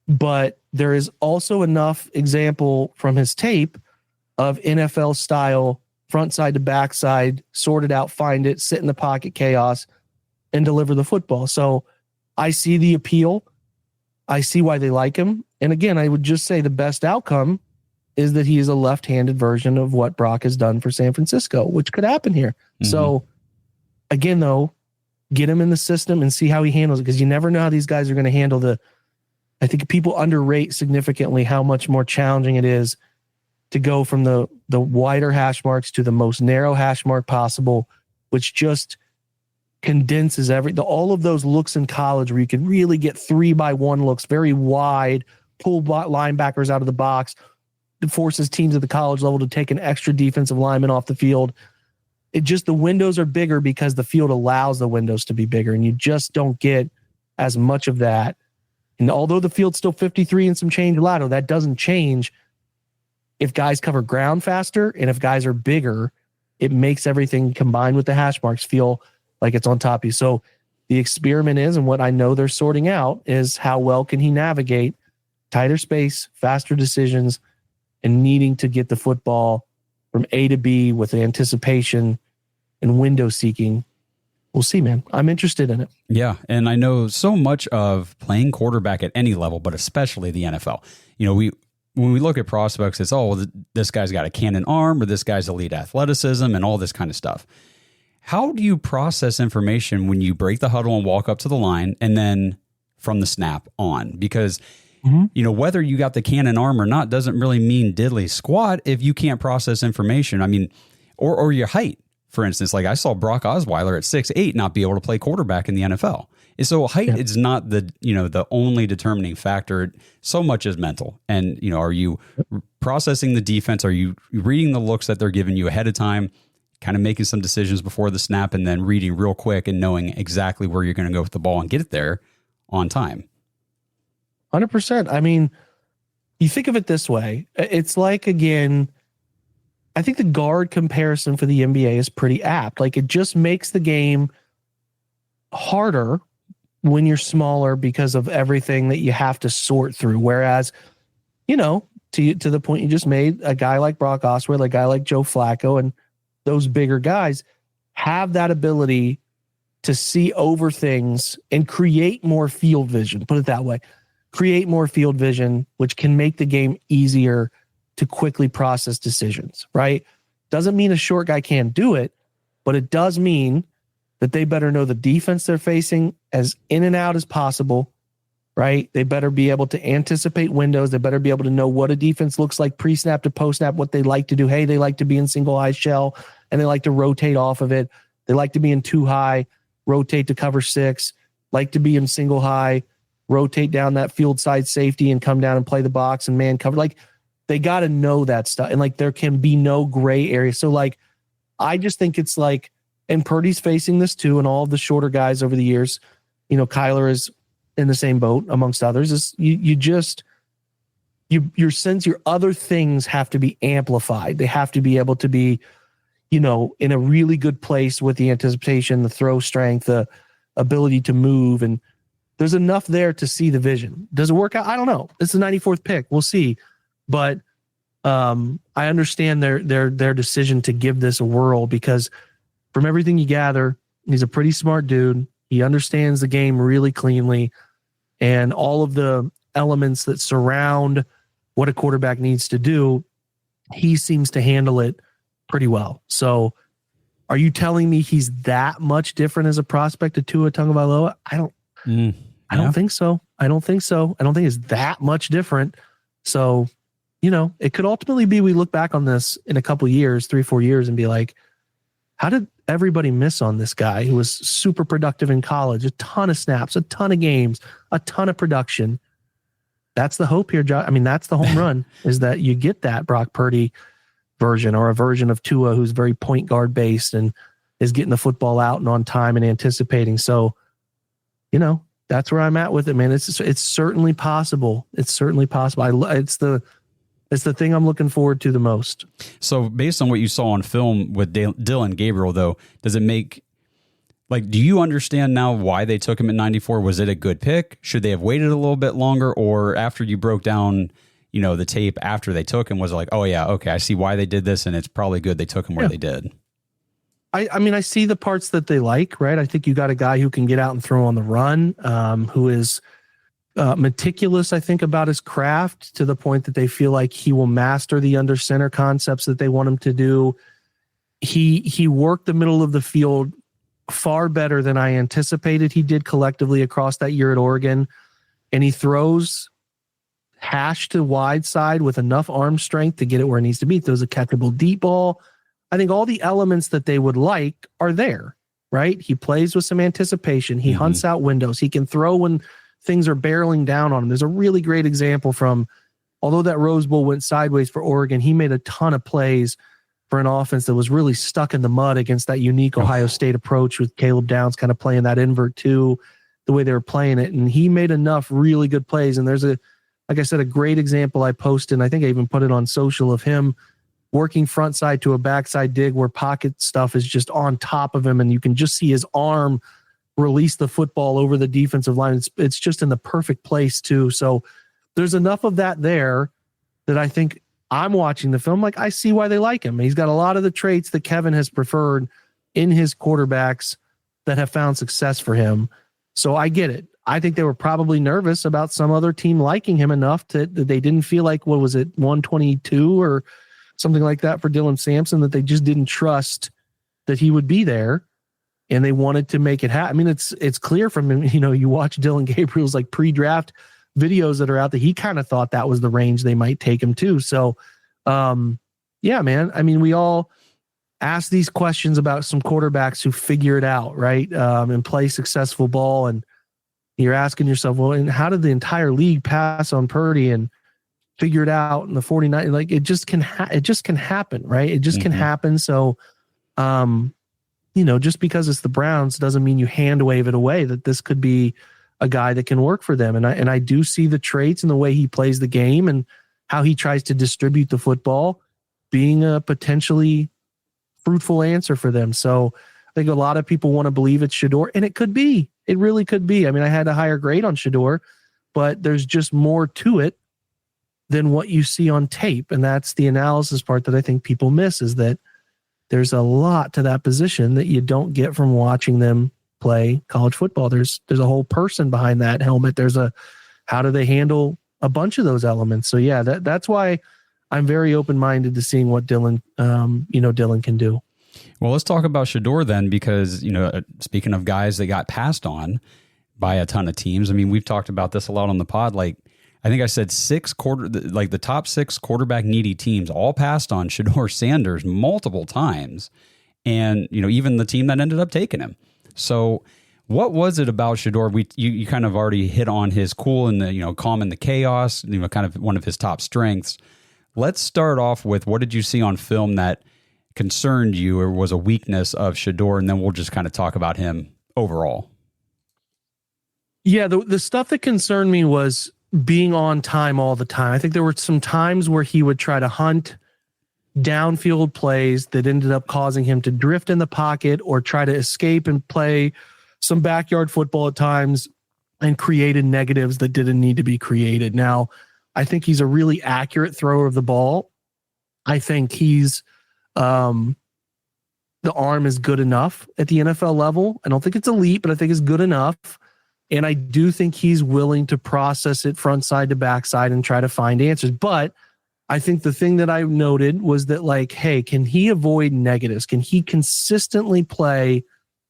But there is also enough example from his tape of NFL style front side to back side, sort it out, find it, sit in the pocket chaos, and deliver the football. So I see the appeal. I see why they like him. And again, I would just say the best outcome is that he is a left-handed version of what Brock has done for San Francisco, which could happen here. So again, though, get him in the system and see how he handles it, because you never know how these guys are going to handle I think people underrate significantly how much more challenging it is to go from the wider hash marks to the most narrow hash mark possible, which just condenses all of those looks in college where you can really get 3x1 looks, very wide, pull linebackers out of the box. It forces teams at the college level to take an extra defensive lineman off the field. The windows are bigger because the field allows the windows to be bigger, and you just don't get as much of that. And although the field's still 53 and some change lateral, that doesn't change. If guys cover ground faster and if guys are bigger, it makes everything combined with the hash marks feel like it's on top of you. So the experiment is, and what I know they're sorting out, is how well can he navigate tighter space, faster decisions, and needing to get the football from A to B with anticipation and window seeking. We'll see, man. I'm interested in it. Yeah, and I know so much of playing quarterback at any level, but especially the NFL. You know, when we look at prospects, it's, this guy's got a cannon arm, or this guy's elite athleticism, and all this kind of stuff. How do you process information when you break the huddle and walk up to the line, and then from the snap on? Because whether you got the cannon arm or not doesn't really mean diddly squat if you can't process information. I mean, or your height, for instance. Like I saw Brock Osweiler at 6'8" not be able to play quarterback in the NFL. And so height is not the only determining factor. So much is mental. And, are you processing the defense? Are you reading the looks that they're giving you ahead of time, kind of making some decisions before the snap and then reading real quick and knowing exactly where you're going to go with the ball and get it there on time? 100%. I mean, you think of it this way. It's like, again, I think the guard comparison for the NBA is pretty apt. Like it just makes the game harder when you're smaller because of everything that you have to sort through. Whereas, to the point you just made, a guy like Brock Osweiler, a guy like Joe Flacco, and those bigger guys have that ability to see over things and create more field vision. Put it that way. Create more field vision, which can make the game easier to quickly process decisions, right? Doesn't mean a short guy can't do it, but it does mean that they better know the defense they're facing as in and out as possible, right? They better be able to anticipate windows. They better be able to know what a defense looks like pre-snap to post-snap, what they like to do. Hey, they like to be in single high shell, and they like to rotate off of it. They like to be in two high, rotate to cover six, like to be in single high, rotate down that field side safety and come down and play the box and man cover. Like, they got to know that stuff. And like, there can be no gray area. So like, I just think it's like, and Purdy's facing this too, and all of the shorter guys over the years, Kyler is in the same boat amongst others. Is your sense, your other things have to be amplified. They have to be able to be, in a really good place with the anticipation, the throw strength, the ability to move. And there's enough there to see the vision. Does it work out? I don't know. It's the 94th pick. We'll see. But I understand their decision to give this a whirl, because from everything you gather, he's a pretty smart dude. He understands the game really cleanly, and all of the elements that surround what a quarterback needs to do, he seems to handle it pretty well. So are you telling me he's that much different as a prospect to Tua Tagovailoa? I don't think so. I don't think it's that much different. So, it could ultimately be, we look back on this in a couple of years, 3-4 years, and be like, how did everybody miss on this guy who was super productive in college, a ton of snaps, a ton of games, a ton of production? That's the hope here, Josh. I mean, that's the home run, is that you get that Brock Purdy version, or a version of Tua who's very point guard based and is getting the football out and on time and anticipating. So, that's where I'm at with it, man. It's certainly possible. It's certainly possible. It's the thing I'm looking forward to the most. So based on what you saw on film with Dillon Gabriel, though, does it make, do you understand now why they took him at 94? Was it a good pick? Should they have waited a little bit longer? Or after you broke down, the tape after they took him, was it like, oh yeah, okay, I see why they did this, and it's probably good they took him where they did? I mean, I see the parts that they like, right? I think you got a guy who can get out and throw on the run, who is meticulous, I think, about his craft, to the point that they feel like he will master the under center concepts that they want him to do. He worked the middle of the field far better than I anticipated he did collectively across that year at Oregon. And he throws hash to wide side with enough arm strength to get it where it needs to be. He throws a catchable deep ball. I think all the elements that they would like are there, right? He plays with some anticipation. He hunts out windows. He can throw when things are barreling down on him. There's a really great example from, although that Rose Bowl went sideways for Oregon, he made a ton of plays for an offense that was really stuck in the mud against that unique Ohio State approach, with Caleb Downs kind of playing that invert too, the way they were playing it. And he made enough really good plays. And there's like I said, a great example I posted, and I think I even put it on social, of him working front side to a backside dig where pocket stuff is just on top of him, and you can just see his arm release the football over the defensive line. It's just in the perfect place too. So there's enough of that there that I think, I'm watching the film, like, I see why they like him. He's got a lot of the traits that Kevin has preferred in his quarterbacks that have found success for him. So I get it. I think they were probably nervous about some other team liking him enough that they didn't feel like, what was it, 122 or something like that for Dylan Sampson, that they just didn't trust that he would be there, and they wanted to make it happen. I mean, it's clear from him, you watch Dillon Gabriel's like pre-draft videos that are out there, he kind of thought that was the range they might take him to. So, yeah, man. I mean, we all ask these questions about some quarterbacks who figure it out, right? And play successful ball. And you're asking yourself, well, and how did the entire league pass on Purdy and figure it out in the 49? Like it just can happen, right? It just can happen. So, just because it's the Browns doesn't mean you hand wave it away that this could be a guy that can work for them. And I do see the traits and the way he plays the game and how he tries to distribute the football being a potentially fruitful answer for them. So I think a lot of people want to believe it's Shedeur, and it could be. It really could be. I mean, I had a higher grade on Shedeur, but there's just more to it than what you see on tape. And that's the analysis part that I think people miss, is that there's a lot to that position that you don't get from watching them play college football. There's a whole person behind that helmet. How do they handle a bunch of those elements? So yeah, that's why I'm very open-minded to seeing what Dillon can do. Well, let's talk about Shedeur then, because, speaking of guys that got passed on by a ton of teams, I mean, we've talked about this a lot on the pod. Like, I think I said the top 6 quarterback needy teams all passed on Shedeur Sanders multiple times. And, even the team that ended up taking him. So what was it about Shedeur? You kind of already hit on his cool and the, calm in the chaos, kind of one of his top strengths. Let's start off with, what did you see on film that concerned you or was a weakness of Shedeur? And then we'll just kind of talk about him overall. Yeah, the stuff that concerned me was being on time all the time. I think there were some times where he would try to hunt downfield plays that ended up causing him to drift in the pocket or try to escape and play some backyard football at times and created negatives that didn't need to be created. Now, I think he's a really accurate thrower of the ball. I think he's the arm is good enough at the NFL level. I don't think it's elite, but I think it's good enough. And I do think he's willing to process it front side to backside and try to find answers. But I think the thing that I noted was that, like, hey, can he avoid negatives? Can he consistently play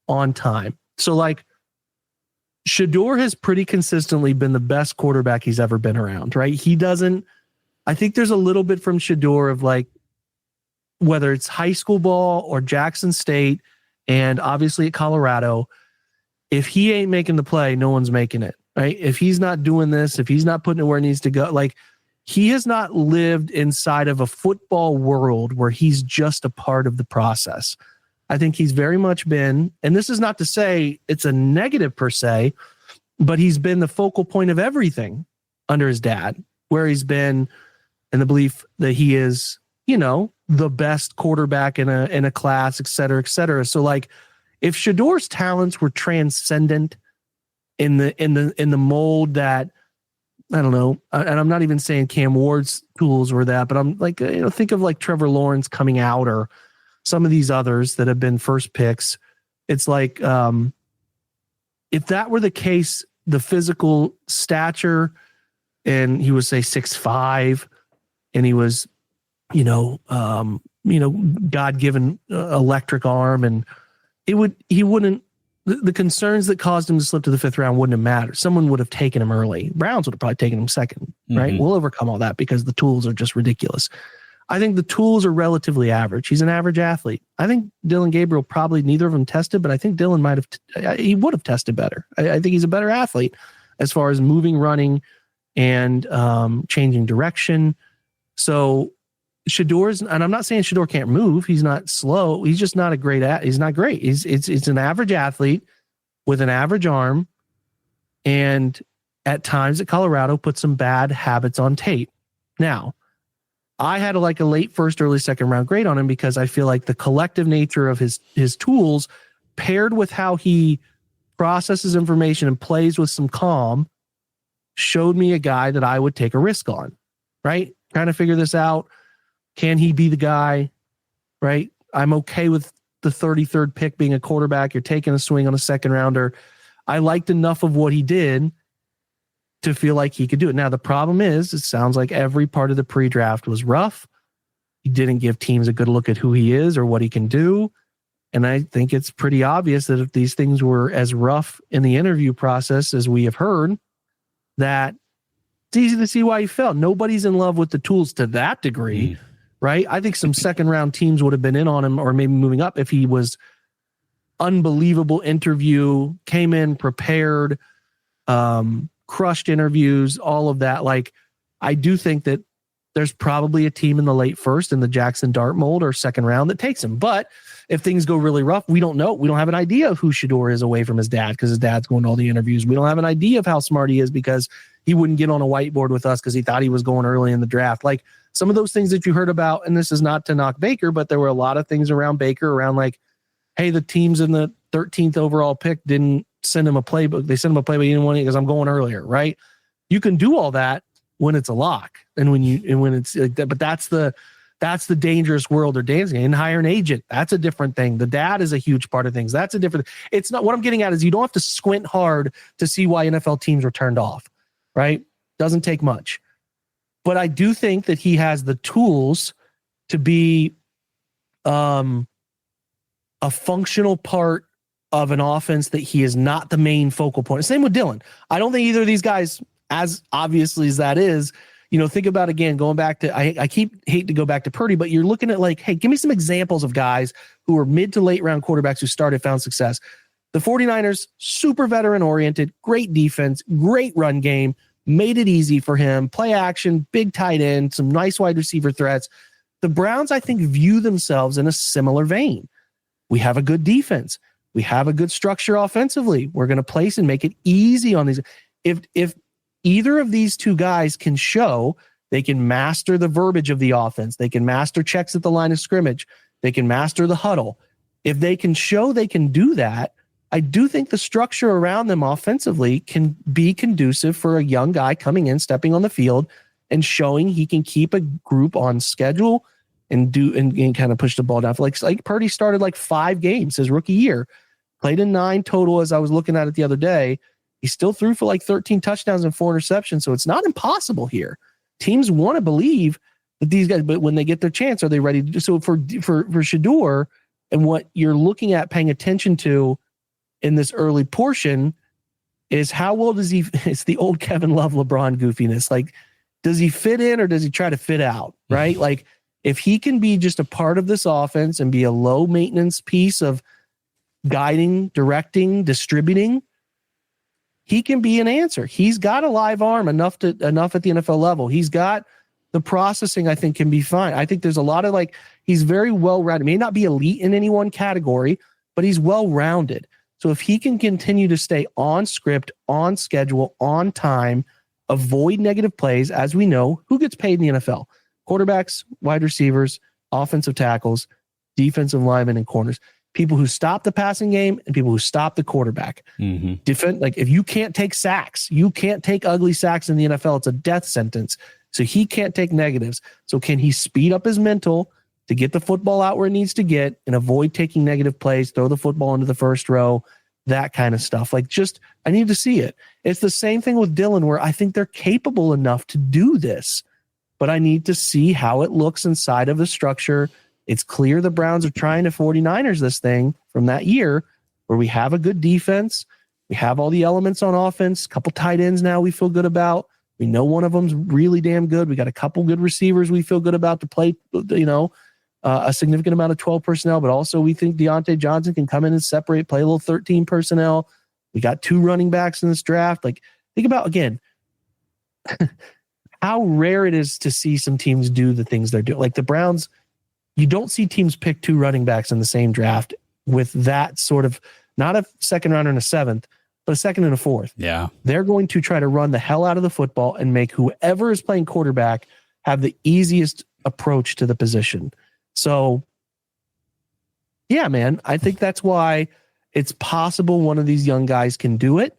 on time? So, like, Shedeur has pretty consistently been the best quarterback he's ever been around, right? I think there's a little bit from Shedeur of, like, whether it's high school ball or Jackson State and obviously at Colorado, if he ain't making the play, no one's making it, right? If he's not doing this, if he's not putting it where it needs to go, like, he has not lived inside of a football world where he's just a part of the process. I think he's very much been, and this is not to say it's a negative per se, but he's been the focal point of everything under his dad, where he's been in the belief that he is, the best quarterback in a class, et cetera, et cetera. So, like, if Shedeur's talents were transcendent in the mold that, I don't know, and I'm not even saying Cam Ward's tools were that, but I'm like, think of like Trevor Lawrence coming out or some of these others that have been first picks. It's like, if that were the case, the physical stature, and he was, say, 6'5", and he was, God-given electric arm, and the concerns that caused him to slip to the 5th round wouldn't have mattered. Someone would have taken him early. Browns would have probably taken him second, right? We'll overcome all that because the tools are just ridiculous. I think the tools are relatively average. He's an average athlete. I think Dillon Gabriel, probably neither of them tested, but I think Dillon he would have tested better. I think he's a better athlete as far as moving, running, and changing direction. So Shedeur's, and I'm not saying Shedeur can't move. He's not slow. He's just not he's not great. It's an average athlete with an average arm, and at times at Colorado put some bad habits on tape. Now, I had a late first, early second round grade on him because I feel like the collective nature of his tools paired with how he processes information and plays with some calm showed me a guy that I would take a risk on, right? Trying to figure this out. Can he be the guy, right? I'm okay with the 33rd pick being a quarterback. You're taking a swing on a second rounder. I liked enough of what he did to feel like he could do it. Now, the problem is, it sounds like every part of the pre-draft was rough. He didn't give teams a good look at who he is or what he can do. And I think it's pretty obvious that if these things were as rough in the interview process as we have heard, that It's easy to see why he fell. Nobody's in love with the tools to that degree, right? I think some second round teams would have been in on him or maybe moving up if he was unbelievable interview, came in prepared, crushed interviews, all of that. Like, I do think that there's probably a team in the late first in the Jackson Dart mold or second round that takes him. But if things go really rough, we don't know. We don't have an idea of who Shedeur is away from his dad because his dad's going to all the interviews. We don't have an idea of how smart he is because he wouldn't get on a whiteboard with us because he thought he was going early in the draft. Like some of those things that you heard about, and this is not to knock Baker, but there were a lot of things around Baker around like, hey, the teams in the 13th overall pick didn't send him a playbook. They sent him a playbook. He didn't want it because I'm going earlier, right? You can do all that when it's a lock and when it's like that, but that's the dangerous world they're dancing in. And hire an agent. That's a different thing. The dad is a huge part of things. That's a different, it's not what I'm getting at is you don't have to squint hard to see why NFL teams were turned off, right? Doesn't take much, but I do think that he has the tools to be, a functional part of an offense that he is not the main focal point. Same with Dillon. I don't think either of these guys, as obviously as that is, think about again, going back to, I hate to go back to Purdy, but you're looking at like, hey, give me some examples of guys who are mid to late round quarterbacks who started, found success. The 49ers, super veteran oriented, great defense, great run game, made it easy for him, play action, big tight end, some nice wide receiver threats. The Browns, I think, view themselves in a similar vein. We have a good defense. We have a good structure offensively. We're going to place and make it easy on these. If either of these two guys can show they can master the verbiage of the offense, they can master checks at the line of scrimmage, they can master the huddle. If they can show they can do that, I do think the structure around them offensively can be conducive for a young guy coming in, stepping on the field and showing he can keep a group on schedule and kind of push the ball down. Like Purdy started like 5 games his rookie year, played in 9 total. As I was looking at it the other day, he still threw for like 13 touchdowns and 4 interceptions. So it's not impossible here. Teams want to believe that these guys, but when they get their chance, are they ready to do so? For Shedeur and what you're looking at, paying attention to in this early portion is how well does he, it's the old Kevin Love, LeBron goofiness. Like, does he fit in or does he try to fit out? Right. Like, if he can be just a part of this offense and be a low maintenance piece of guiding, directing, distributing, he can be an answer. He's got a live arm enough at the NFL level. He's got the processing, I think, can be fine. I think there's a lot of he's very well-rounded. May not be elite in any one category, but he's well-rounded. So if he can continue to stay on script, on schedule, on time, avoid negative plays, as we know, who gets paid in the NFL? Quarterbacks, wide receivers, offensive tackles, defensive linemen, and corners. People who stop the passing game and people who stop the quarterback. If you can't take sacks, you can't take ugly sacks in the NFL. It's a death sentence. So he can't take negatives. So can he speed up his mental to get the football out where it needs to get and avoid taking negative plays, throw the football into the first row, that kind of stuff. I need to see it. It's the same thing with Dillon where I think they're capable enough to do this. But I need to see how it looks inside of the structure. It's clear the Browns are trying to 49ers this thing from that year where we have a good defense. We have all the elements on offense, a couple tight ends now we feel good about. We know one of them's really damn good. We got a couple good receivers we feel good about to play, a significant amount of 12 personnel, but also we think Deontay Johnson can come in and separate, play a little 13 personnel. We got 2 running backs in this draft. Think about, again, how rare it is to see some teams do the things they're doing. Like the Browns, you don't see teams pick 2 running backs in the same draft with that sort of, not a second rounder and a 7th, but a 2nd and a 4th. Yeah. They're going to try to run the hell out of the football and make whoever is playing quarterback have the easiest approach to the position. So, yeah, man, I think that's why it's possible one of these young guys can do it.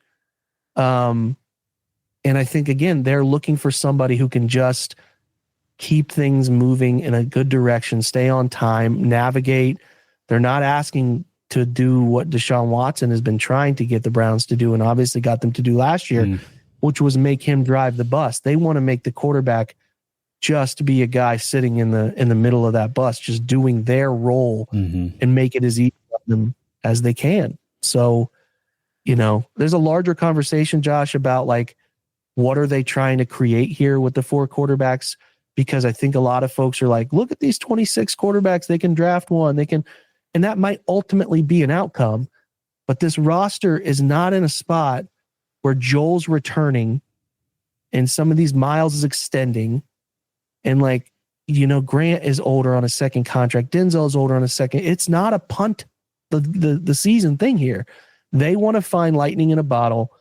And I think, again, they're looking for somebody who can just keep things moving in a good direction, stay on time, navigate. They're not asking to do what Deshaun Watson has been trying to get the Browns to do and obviously got them to do last year, which was make him drive the bus. They want to make the quarterback just be a guy sitting in the middle of that bus, just doing their role and make it as easy for them as they can. So, there's a larger conversation, Josh, about What are they trying to create here with the 4 quarterbacks? Because I think a lot of folks are like, look at these 26 quarterbacks. They can draft one. And that might ultimately be an outcome. But this roster is not in a spot where Joel's returning and some of these Miles is extending. And Grant is older on a second contract. Denzel is older on a second. It's not a punt the season thing here. They want to find lightning in a bottle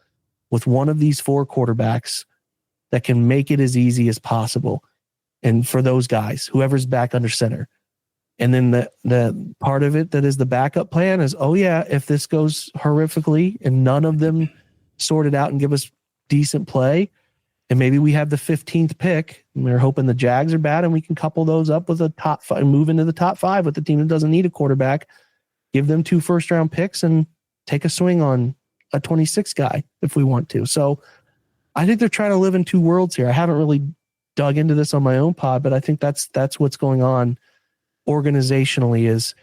with one of these 4 quarterbacks that can make it as easy as possible. And for those guys, whoever's back under center. And then the part of it that is the backup plan is, if this goes horrifically and none of them sort it out and give us decent play, and maybe we have the 15th pick, and we're hoping the Jags are bad and we can couple those up with a top 5, move into the top 5 with the team that doesn't need a quarterback, give them 2 first-round picks and take a swing on a 26 guy if we want to. So I think they're trying to live in 2 worlds here. I haven't really dug into this on my own pod, but I think that's what's going on organizationally is,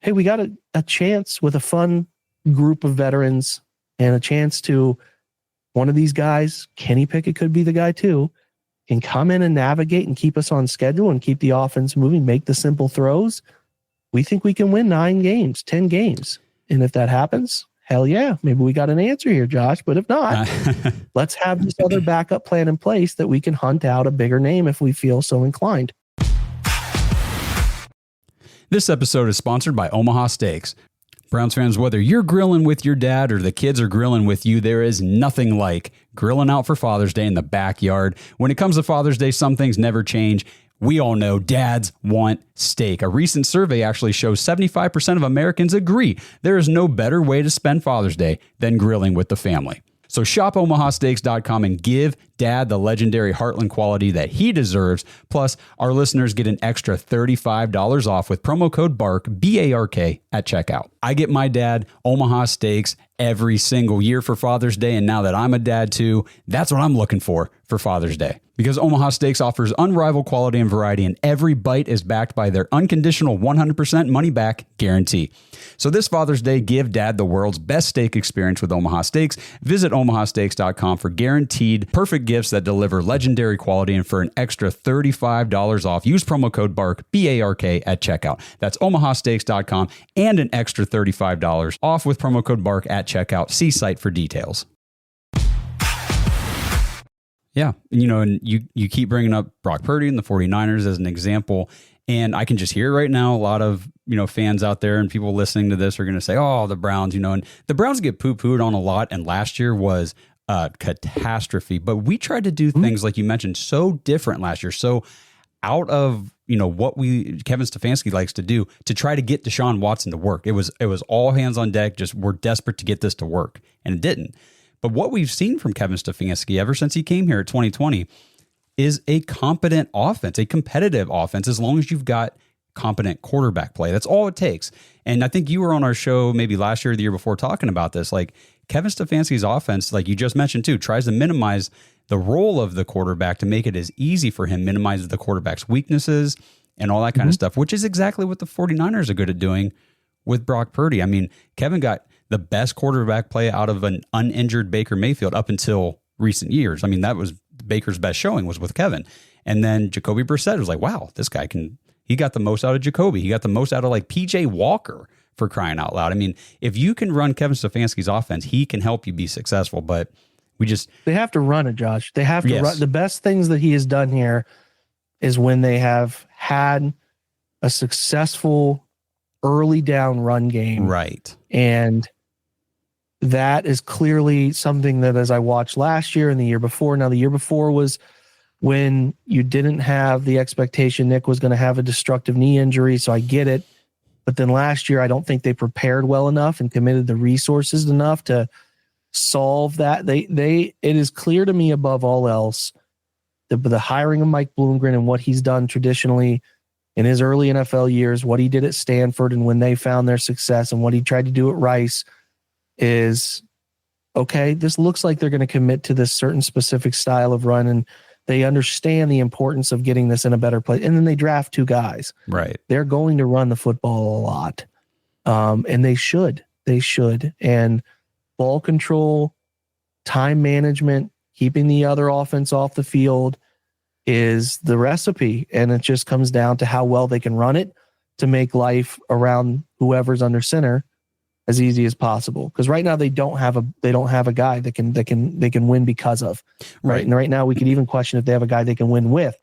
hey, we got a chance with a fun group of veterans and a chance to one of these guys, Kenny Pickett could be the guy too, can come in and navigate and keep us on schedule and keep the offense moving, make the simple throws. We think we can win 9 games, 10 games. And if that happens, hell yeah, maybe we got an answer here, Josh. But if not, let's have this other backup plan in place that we can hunt out a bigger name if we feel so inclined. This episode is sponsored by Omaha Steaks. Browns fans, whether you're grilling with your dad or the kids are grilling with you, there is nothing like grilling out for Father's Day in the backyard. When it comes to Father's Day, some things never change. We all know dads want steak. A recent survey actually shows 75% of Americans agree there is no better way to spend Father's Day than grilling with the family. So shop omahasteaks.com and give dad the legendary Heartland quality that he deserves. Plus, our listeners get an extra $35 off with promo code BARK, B-A-R-K, at checkout. I get my dad Omaha Steaks every single year for Father's Day, and now that I'm a dad too, that's what I'm looking for Father's Day. Because Omaha Steaks offers unrivaled quality and variety, and every bite is backed by their unconditional 100% money-back guarantee. So this Father's Day, give dad the world's best steak experience with Omaha Steaks. Visit omahasteaks.com for guaranteed perfect gifts that deliver legendary quality, and for an extra $35 off, use promo code BARK, B-A-R-K, at checkout. That's omahasteaks.com and an extra $35 off with promo code BARK at checkout. See site for details. Yeah. And you keep bringing up Brock Purdy and the 49ers as an example. And I can just hear right now a lot of, fans out there and people listening to this are going to say, oh, the Browns, and the Browns get poo-pooed on a lot. And last year was a catastrophe. But we tried to do things, like you mentioned, so different last year. So out of, what Kevin Stefanski likes to do to try to get Deshaun Watson to work. It was all hands on deck. Just we're desperate to get this to work. And it didn't. But what we've seen from Kevin Stefanski ever since he came here at 2020 is a competent offense, a competitive offense, as long as you've got competent quarterback play. That's all it takes. And I think you were on our show maybe last year or the year before talking about this. Like Kevin Stefanski's offense, like you just mentioned too, tries to minimize the role of the quarterback to make it as easy for him, minimize the quarterback's weaknesses and all that kind of stuff, which is exactly what the 49ers are good at doing with Brock Purdy. I mean, Kevin got the best quarterback play out of an uninjured Baker Mayfield up until recent years. I mean, that was Baker's best showing was with Kevin. And then Jacoby Brissett was like, wow, this guy he got the most out of Jacoby. He got the most out of like PJ Walker, for crying out loud. I mean, if you can run Kevin Stefanski's offense, he can help you be successful, but they have to run it, Josh. They have to run. The best things that he has done here is when they have had a successful early down run game. Right. And that is clearly something that, as I watched last year and the year before, now the year before was when you didn't have the expectation Nick was going to have a destructive knee injury. So I get it. But then last year, I don't think they prepared well enough and committed the resources enough to solve that. It is clear to me above all else, the hiring of Mike Bloomgren and what he's done traditionally in his early NFL years, what he did at Stanford and when they found their success and what he tried to do at Rice is, okay, this looks like they're going to commit to this certain specific style of run, and they understand the importance of getting this in a better place. And then they draft 2 guys. Right. They're going to run the football a lot. And they should. And ball control, time management, keeping the other offense off the field is the recipe. And it just comes down to how well they can run it to make life around whoever's under center as easy as possible. Because right now they don't have a guy that can win because of. Right. And right now we could even question if they have a guy they can win with.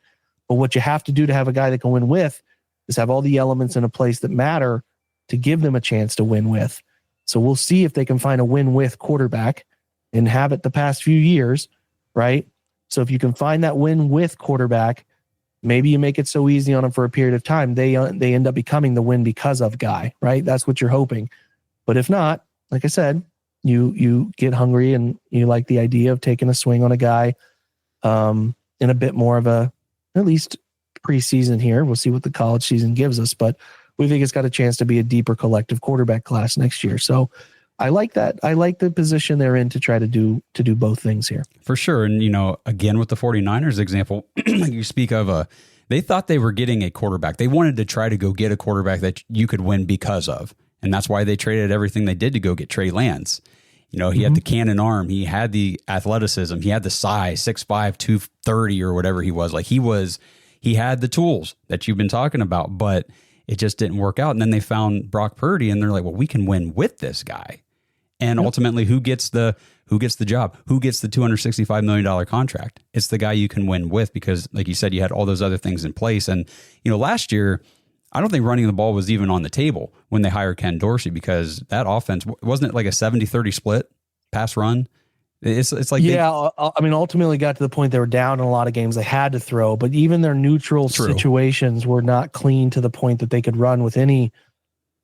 But what you have to do to have a guy that can win with is have all the elements in a place that matter to give them a chance to win with. So we'll see if they can find a win with quarterback and have it the past few years, right? So if you can find that win with quarterback, maybe you make it so easy on them for a period of time, they end up becoming the win because of guy, right? That's what you're hoping. But if not, like I said, you get hungry and you like the idea of taking a swing on a guy in a bit more of a, at least preseason here. We'll see what the college season gives us, but we think it's got a chance to be a deeper collective quarterback class next year. So I like that. I like the position they're in to try to do both things here. For sure. And, again, with the 49ers example, like you speak of, they thought they were getting a quarterback. They wanted to try to go get a quarterback that you could win because of. And that's why they traded everything they did to go get Trey Lance. He had the cannon arm. He had the athleticism. He had the size, 6'5", 230 or whatever he was. Like he had the tools that you've been talking about, but it just didn't work out. And then they found Brock Purdy and they're like, well, we can win with this guy. And ultimately, who gets the job? Who gets the $265 million contract? It's the guy you can win with because, like you said, you had all those other things in place. And, last year, I don't think running the ball was even on the table when they hired Ken Dorsey because that offense, wasn't it like a 70-30 split pass run? It's like, ultimately got to the point they were down in a lot of games they had to throw, but even their neutral situations were not clean to the point that they could run with any.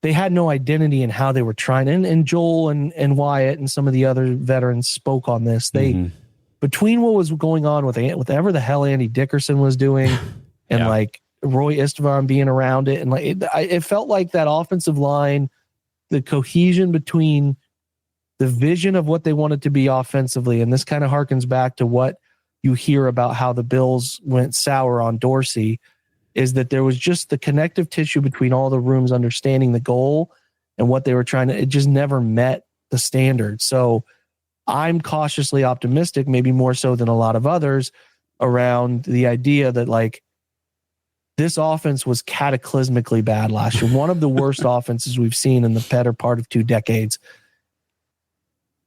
They had no identity in how they were trying. And Joel and Wyatt and some of the other veterans spoke on this. They, between what was going on with whatever the hell Andy Dickerson was doing and like Roy Estevan being around it. And like, it felt like that offensive line, the cohesion between the vision of what they wanted to be offensively. And this kind of harkens back to what you hear about how the Bills went sour on Dorsey, is that there was just the connective tissue between all the rooms, understanding the goal and what they were trying to, it just never met the standard. So I'm cautiously optimistic, maybe more so than a lot of others, around the idea that like this offense was cataclysmically bad last year. One of the worst offenses we've seen in the better part of 2 decades.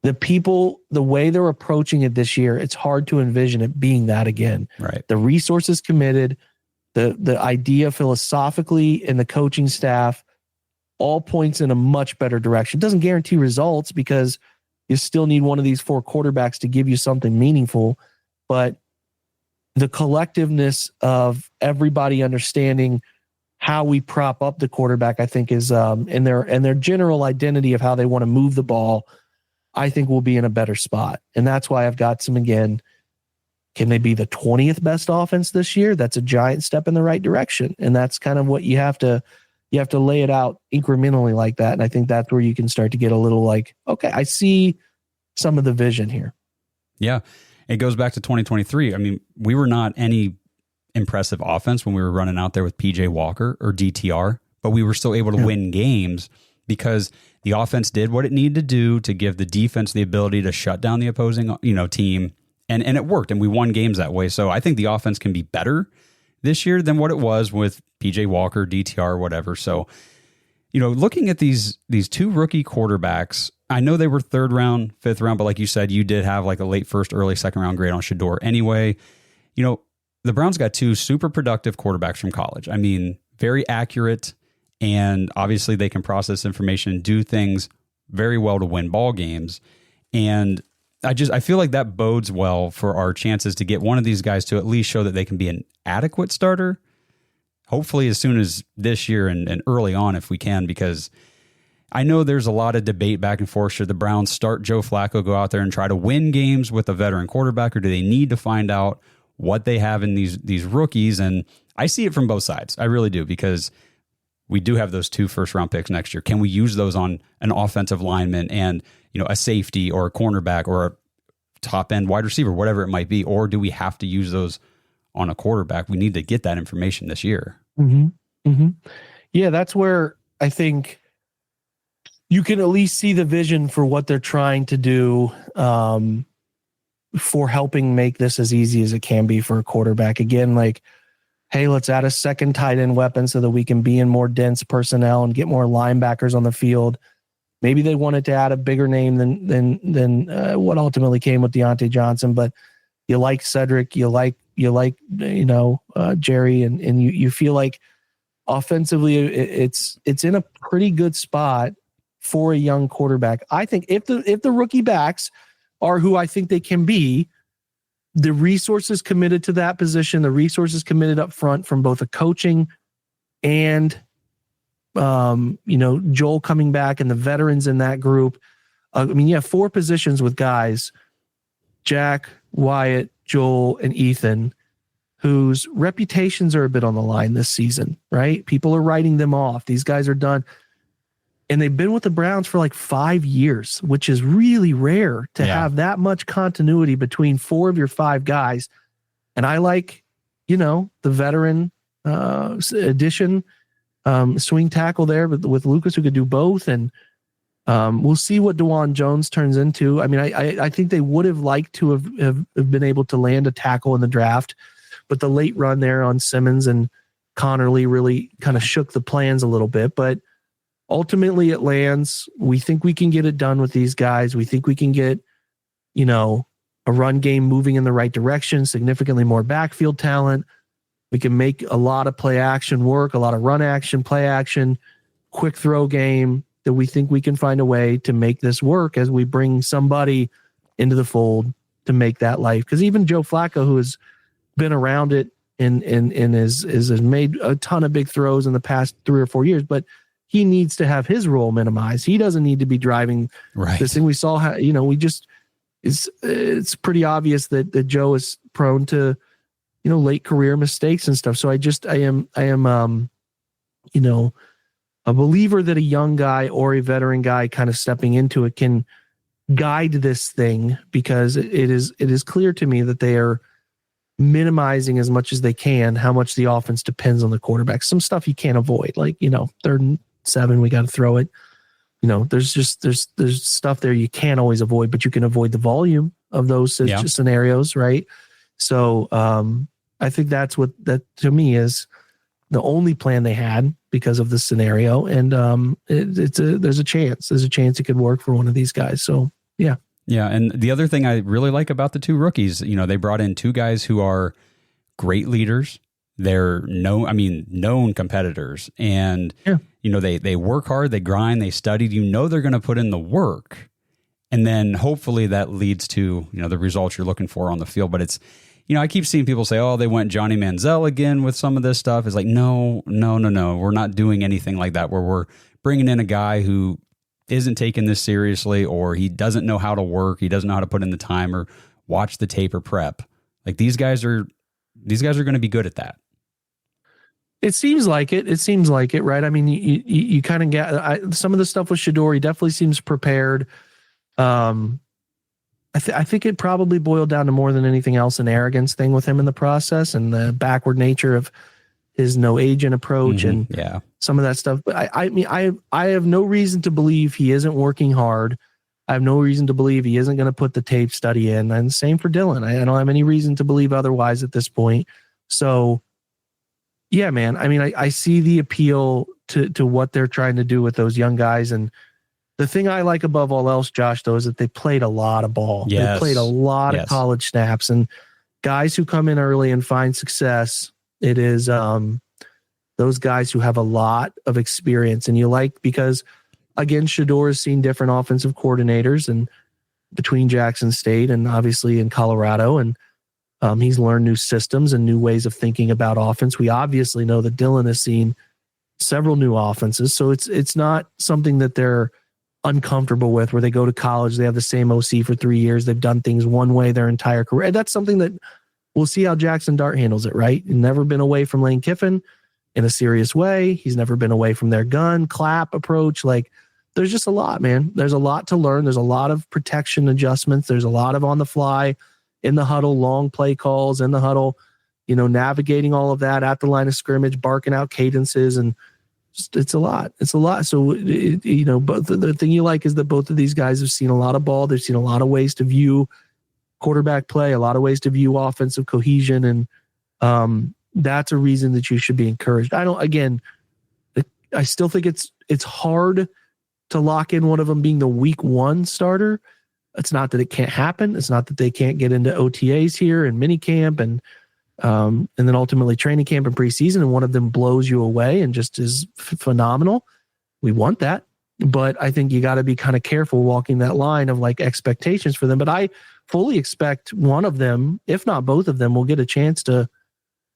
The way they're approaching it this year, it's hard to envision it being that again. Right. The resources committed, the idea philosophically and the coaching staff all points in a much better direction. It doesn't guarantee results because you still need one of these 4 quarterbacks to give you something meaningful, but the collectiveness of everybody understanding how we prop up the quarterback, I think is in their general identity of how they want to move the ball, I think we'll be in a better spot. And that's why I've got some, again, can they be the 20th best offense this year? That's a giant step in the right direction. And that's kind of what you have to lay it out incrementally like that. And I think that's where you can start to get a little like, okay, I see some of the vision here. Yeah. It goes back to 2023. I mean, we were not any impressive offense when we were running out there with PJ Walker or DTR, but we were still able to win games because the offense did what it needed to do to give the defense the ability to shut down the opposing, team. And it worked, and we won games that way. So I think the offense can be better this year than what it was with PJ Walker, DTR, whatever. So, looking at these 2 rookie quarterbacks, I know they were 3rd round, 5th round, but like you said, you did have like a late 1st, early 2nd round grade on Shedeur. Anyway, the Browns got 2 super productive quarterbacks from college. I mean, very accurate, and obviously they can process information and do things very well to win ball games. And I feel like that bodes well for our chances to get one of these guys to at least show that they can be an adequate starter. Hopefully as soon as this year and early on if we can, because I know there's a lot of debate back and forth. Should the Browns start Joe Flacco, go out there and try to win games with a veteran quarterback, or do they need to find out what they have in these rookies? And I see it from both sides. I really do, because we do have those 2 first-round picks next year. Can we use those on an offensive lineman and a safety or a cornerback or a top-end wide receiver, whatever it might be? Or do we have to use those on a quarterback? We need to get that information this year. Mm-hmm. Mm-hmm. Yeah, that's where I think you can at least see the vision for what they're trying to do. for helping make this as easy as it can be for a quarterback. Again, like, hey, let's add a second tight end weapon so that we can be in more dense personnel and get more linebackers on the field. Maybe they wanted to add a bigger name than what ultimately came with Deontay Johnson, but you like Cedric, you like Jerry, and you feel like offensively it's in a pretty good spot for a young quarterback. I think if the rookie backs are who I think they can be, the resources committed to that position, the resources committed up front from both a coaching and Joel coming back and the veterans in that group. You have 4 positions with guys, Jack, Wyatt, Joel, and Ethan, whose reputations are a bit on the line this season, right? People are writing them off. These guys are done. And they've been with the Browns for like 5 years, which is really rare to have that much continuity between 4 of your 5 guys. And I like, the veteran addition, swing tackle there with Lucas, who could do both. And we'll see what DeJuan Jones turns into. I mean, I think they would have liked to have been able to land a tackle in the draft, but the late run there on Simmons and Connerly really kind of shook the plans a little bit. But ultimately it lands. We think we can get it done with these guys. We think we can get, a run game moving in the right direction, significantly more backfield talent. We can make a lot of play action work, a lot of run action, play action, quick throw game, that we think we can find a way to make this work as we bring somebody into the fold to make that life. Because even Joe Flacco, who has been around it and has made a ton of big throws in the past 3 or 4 years, but he needs to have his role minimized. He doesn't need to be driving this thing. We saw how, it's pretty obvious that Joe is prone to, late career mistakes and stuff. So I am a believer that a young guy or a veteran guy kind of stepping into it can guide this thing, because it is clear to me that they are minimizing as much as they can how much the offense depends on the quarterback. Some stuff you can't avoid, like, 3rd and 7, we got to throw it. There's stuff there you can't always avoid, but you can avoid the volume of those scenarios, right? So I think that to me is the only plan they had because of the scenario. And there's a chance it could work for one of these guys. So, yeah. Yeah. And the other thing I really like about the 2 rookies, they brought in 2 guys who are great leaders. They're known competitors, and, they work hard, they grind, they studied, they're going to put in the work, and then hopefully that leads to, the results you're looking for on the field. But it's, I keep seeing people say, oh, they went Johnny Manziel again with some of this stuff. It's like, no. We're not doing anything like that, where we're bringing in a guy who isn't taking this seriously, or he doesn't know how to work. He doesn't know how to put in the time or watch the tape or prep. Like, these guys are going to be good at that. It seems like it, right? I mean, you kind of get some of the stuff with Shedeur. He definitely seems prepared. I think it probably boiled down to, more than anything else, an arrogance thing with him in the process, and the backward nature of his no agent approach and some of that stuff. But I have no reason to believe he isn't working hard. I have no reason to believe he isn't going to put the tape study in. And same for Dillon. I don't have any reason to believe otherwise at this point. So, yeah, man. I mean, I see the appeal to what they're trying to do with those young guys. And the thing I like above all else, Josh, though, is that they played a lot of ball. Yes. They played a lot of college snaps. And guys who come in early and find success, it is those guys who have a lot of experience. And you like, because, again, Shedeur has seen different offensive coordinators, and between Jackson State and obviously in Colorado, and he's learned new systems and new ways of thinking about offense. We obviously know that Dillon has seen several new offenses, so it's not something that they're uncomfortable with, where they go to college, they have the same OC for 3 years, they've done things one way their entire career. And that's something that we'll see how Jackson Dart handles it, right? He's never been away from Lane Kiffin in a serious way. He's never been away from their gun, clap approach. Like, there's just a lot, man. There's a lot to learn. There's a lot of protection adjustments. There's a lot of on the fly, in the huddle, long play calls in the huddle, navigating all of that at the line of scrimmage, barking out cadences, and just, it's a lot. It's a lot. So, but the thing you like is that both of these guys have seen a lot of ball. They've seen a lot of ways to view quarterback play, a lot of ways to view offensive cohesion. And that's a reason that you should be encouraged. I still think it's hard to lock in one of them being the week 1 starter. It's not that it can't happen. It's not that they can't get into OTAs here and mini camp and then ultimately training camp and preseason, and one of them blows you away and just is phenomenal. We want that. But I think you got to be kind of careful walking that line of like expectations for them. But I fully expect one of them, if not both of them, will get a chance to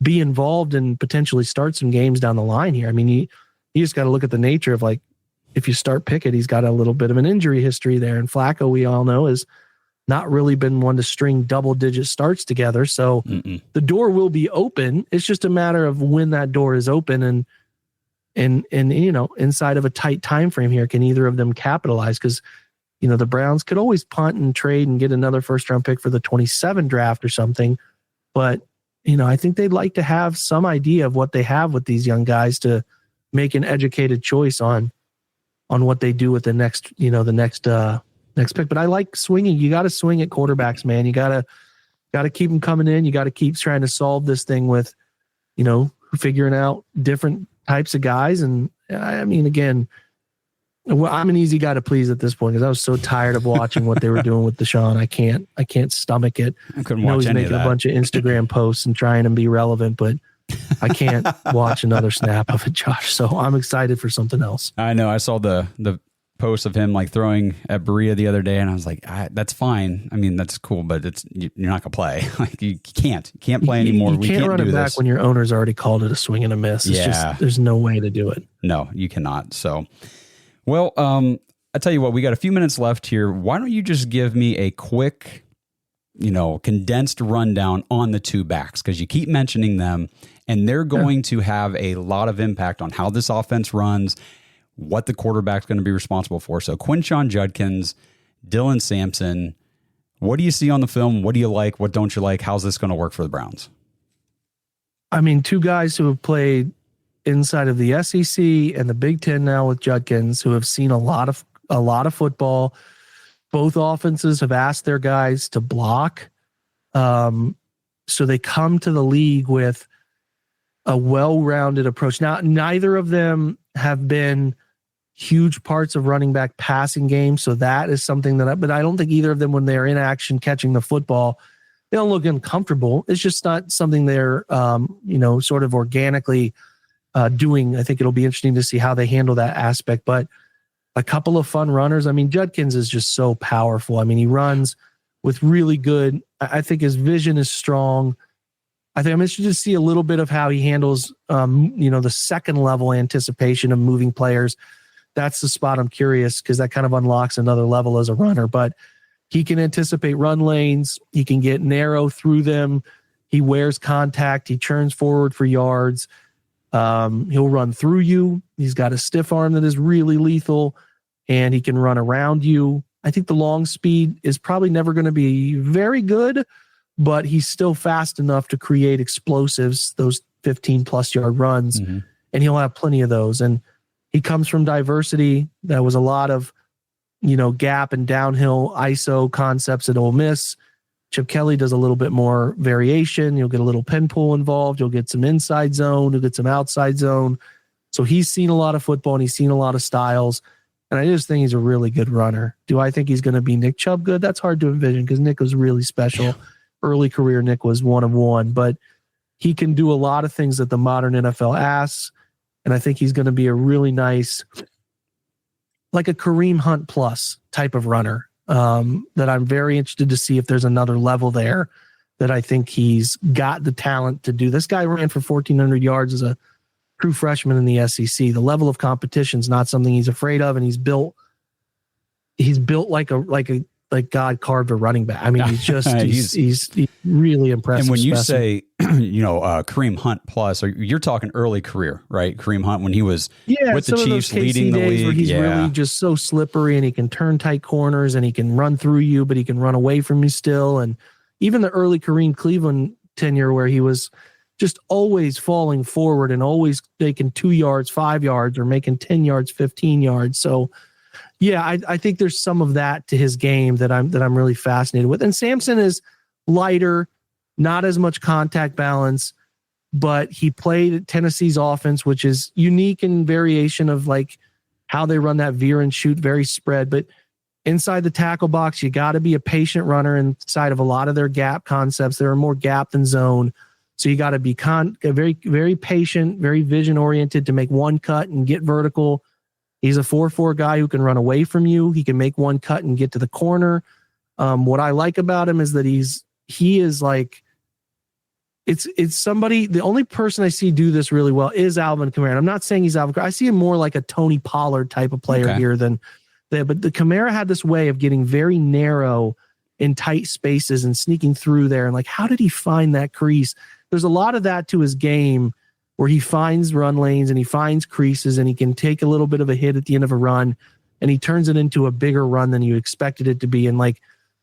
be involved and potentially start some games down the line here. I mean, you just got to look at the nature of, like, if you start Pickett, he's got a little bit of an injury history there. And Flacco, we all know, has not really been one to string double-digit starts together. So the door will be open. It's just a matter of when that door is open and inside of a tight time frame here, can either of them capitalize? Because, the Browns could always punt and trade and get another first-round pick for the 27 draft or something. But, I think they'd like to have some idea of what they have with these young guys to make an educated choice on what they do with the next pick. But I like swinging. You got to swing at quarterbacks, man. You got to keep them coming in. You got to keep trying to solve this thing with, figuring out different types of guys. And I mean, again, I'm an easy guy to please at this point because I was so tired of watching what they were doing with Deshaun. I can't stomach it. I couldn't watch he's any making of that. a bunch of Instagram posts and trying to be relevant, but I can't watch another snap of it, Josh. So I'm excited for something else. I know. I saw the post of him like throwing at Berea the other day, and I was like, that's fine. I mean, that's cool, but you're not gonna play. Like you can't play anymore. You can't run it back when your owner's already called it a swing and a miss. It's just, there's no way to do it. No, you cannot. So, well, I tell you what, we got a few minutes left here. Why don't you just give me a quick, condensed rundown on the two backs? Because you keep mentioning them, and they're going to have a lot of impact on how this offense runs, what the quarterback's going to be responsible for. So Quinshon Judkins, Dylan Sampson, what do you see on the film? What do you like? What don't you like? How's this going to work for the Browns? I mean, two guys who have played inside of the SEC and the Big Ten now with Judkins, who have seen a lot of football. Both offenses have asked their guys to block. So they come to the league with a well-rounded approach. Now, neither of them have been huge parts of running back passing game. So that is something but I don't think either of them, when they're in action catching the football, they don't look uncomfortable. It's just not something they're, sort of organically doing. I think it'll be interesting to see how they handle that aspect, but a couple of fun runners. I mean, Judkins is just so powerful. I mean, he runs with really good, I think his vision is strong. I think I'm interested to see a little bit of how he handles, the second level anticipation of moving players. That's the spot I'm curious, because that kind of unlocks another level as a runner. But he can anticipate run lanes. He can get narrow through them. He wears contact. He churns forward for yards. He'll run through you. He's got a stiff arm that is really lethal, and he can run around you. I think the long speed is probably never going to be very good, but he's still fast enough to create explosives, those 15-plus yard runs, and he'll have plenty of those. And he comes from diversity. There was a lot of, gap and downhill ISO concepts at Ole Miss. Chip Kelly does a little bit more variation. You'll get a little pin pull involved. You'll get some inside zone. You'll get some outside zone. So he's seen a lot of football, and he's seen a lot of styles. And I just think he's a really good runner. Do I think he's going to be Nick Chubb good? That's hard to envision, because Nick was really special. Early career Nick was one of one, but he can do a lot of things that the modern NFL asks. And I think he's going to be a really nice, like a Kareem Hunt plus type of runner, that I'm very interested to see if there's another level there, that I think he's got the talent to do. This guy ran for 1,400 yards as a true freshman in the SEC. The level of competition is not something he's afraid of, and he's built like God carved a running back. I mean, he's just he's really impressive. And when you specimen. say Kareem Hunt plus, you're talking early career, right? Kareem Hunt when he was with the Chiefs leading the league. Where he's really just so slippery, and he can turn tight corners, and he can run through you, but he can run away from you still. And even the early Kareem Cleveland tenure, where he was just always falling forward and always making 2 yards, 5 yards, or making 10 yards, 15 yards. So yeah, I think there's some of that to his game that I'm really fascinated with. And Sampson is lighter, not as much contact balance, but he played Tennessee's offense, which is unique in variation of like how they run that veer and shoot, very spread. But inside the tackle box, you got to be a patient runner inside of a lot of their gap concepts. There are more gap than zone. So you got to be very, very patient, very vision oriented to make one cut and get vertical. He's a 4-4 guy who can run away from you. He can make one cut and get to the corner. What I like about him is that he is like, it's somebody, the only person I see do this really well is Alvin Kamara. I'm not saying he's Alvin Kamara. I see him more like a Tony Pollard type of player here than that. But the Kamara had this way of getting very narrow in tight spaces and sneaking through there. And like, how did he find that crease? There's a lot of that to his game where he finds run lanes and he finds creases and he can take a little bit of a hit at the end of a run and he turns it into a bigger run than you expected it to be. And like,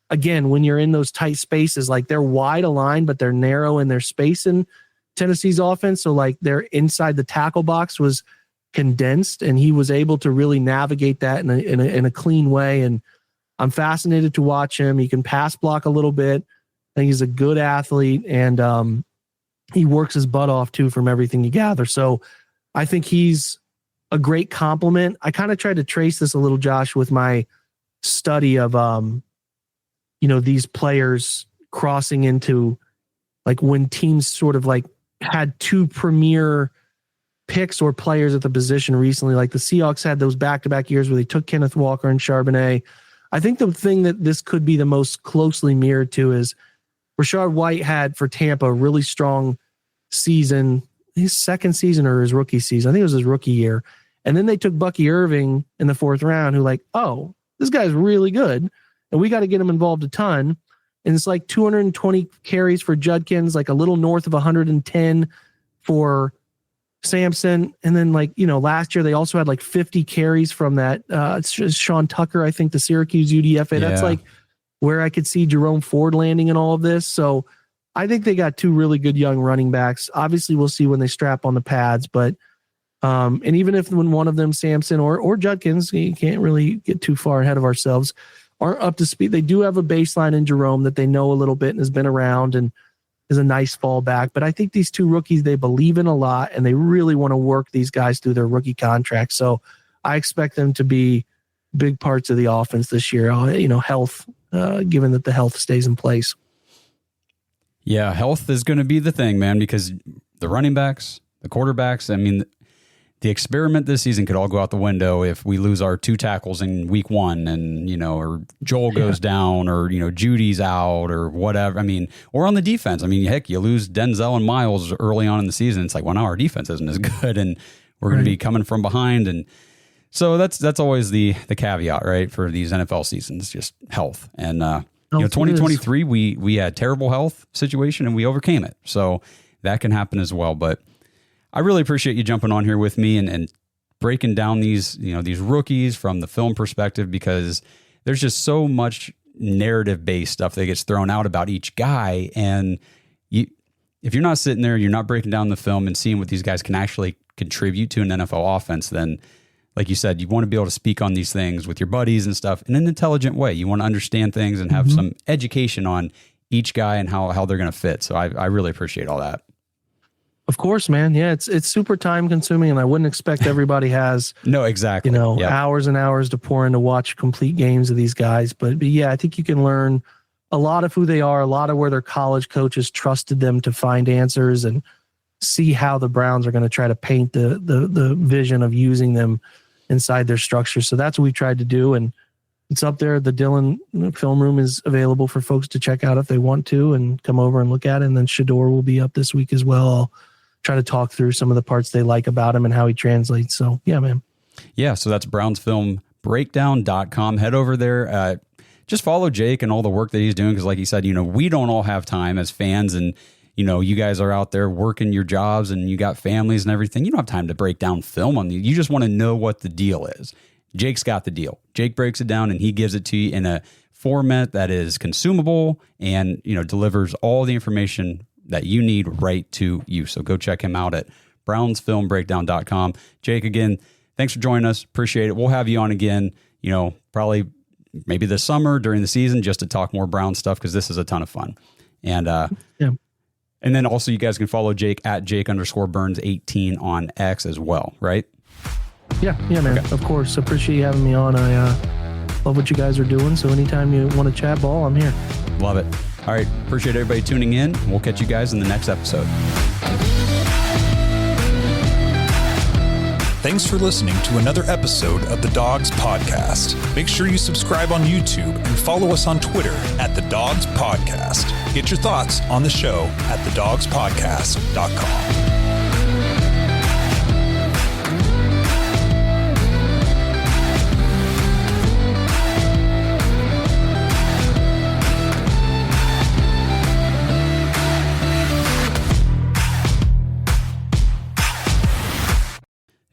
again, when you're in those tight spaces, like they're wide aligned, but they're narrow in their space in Tennessee's offense. So like their inside the tackle box was condensed and he was able to really navigate that in a clean way. And I'm fascinated to watch him. He can pass block a little bit. I think he's a good athlete and he works his butt off too from everything you gather. So I think he's a great compliment. I kind of tried to trace this a little, Josh, with my study of, these players crossing into like when teams sort of like had two premier picks or players at the position recently, like the Seahawks had those back-to-back years where they took Kenneth Walker and Charbonnet. I think the thing that this could be the most closely mirrored to is Rachaad White had for Tampa a really strong season, his second season or his rookie season. I think it was his rookie year. And then they took Bucky Irving in the 4th round, who like, oh, this guy's really good. And we got to get him involved a ton. And it's like 220 carries for Judkins, like a little north of 110 for Sampson. And then last year they also had like 50 carries from that Sean Tucker, I think the Syracuse UDFA. Yeah. That's like where I could see Jerome Ford landing in all of this. So I think they got two really good young running backs. Obviously we'll see when they strap on the pads, but and even if when one of them, Sampson or Judkins, you can't really get too far ahead of ourselves, aren't up to speed. They do have a baseline in Jerome that they know a little bit and has been around and is a nice fallback. But I think these two rookies, they believe in a lot and they really want to work these guys through their rookie contracts. So I expect them to be big parts of the offense this year, health, given that the health stays in place. Yeah, health is going to be the thing, man, because the running backs, the quarterbacks, I mean, the experiment this season could all go out the window if we lose our 2 tackles in week 1 and, or Joel goes down or, Judy's out or whatever. I mean, or on the defense. I mean, heck, you lose Denzel and Miles early on in the season. It's like, well, now our defense isn't as good and we're going to be coming from behind. And so that's always the caveat, right, for these NFL seasons, just health. And, 2023, we had terrible health situation and we overcame it. So that can happen as well. But I really appreciate you jumping on here with me and breaking down these rookies from the film perspective, because there's just so much narrative-based stuff that gets thrown out about each guy. And if you're not sitting there, you're not breaking down the film and seeing what these guys can actually contribute to an NFL offense, then, like you said, you want to be able to speak on these things with your buddies and stuff in an intelligent way. You want to understand things and have some education on each guy and how they're going to fit. So I really appreciate all that. Of course, man. Yeah, it's super time consuming, and I wouldn't expect everybody has no, exactly. Hours and hours to pour in to watch complete games of these guys. But yeah, I think you can learn a lot of who they are, a lot of where their college coaches trusted them to find answers, and see how the Browns are going to try to paint the vision of using them inside their structure. So that's what we tried to do, and it's up there. The Dillon film room is available for folks to check out if they want to and come over and look at it. And then Shedeur will be up this week as well. I'll try to talk through some of the parts they like about him and how he translates. So yeah, man. Yeah. So that's brownsfilmbreakdown.com. Head over there. Just follow Jake and all the work that he's doing. Cause like he said, we don't all have time as fans, and, you guys are out there working your jobs and you got families and everything. You don't have time to break down film on you. You just want to know what the deal is. Jake's got the deal. Jake breaks it down and he gives it to you in a format that is consumable and, delivers all the information that you need right to you. So go check him out at brownsfilmbreakdown.com. Jake, again, thanks for joining us. Appreciate it. We'll have you on again, probably maybe this summer during the season just to talk more Brown stuff, because this is a ton of fun. And and then also you guys can follow Jake at Jake_Burns18 on X as well, right? Yeah, man. Okay. Of course. Appreciate you having me on. I love what you guys are doing. So anytime you want to chat ball, I'm here. Love it. All right. Appreciate everybody tuning in. We'll catch you guys in the next episode. Thanks for listening to another episode of the Dogs Podcast. Make sure you subscribe on YouTube and follow us on Twitter at the Dogs Podcast. Get your thoughts on the show at thedogspodcast.com.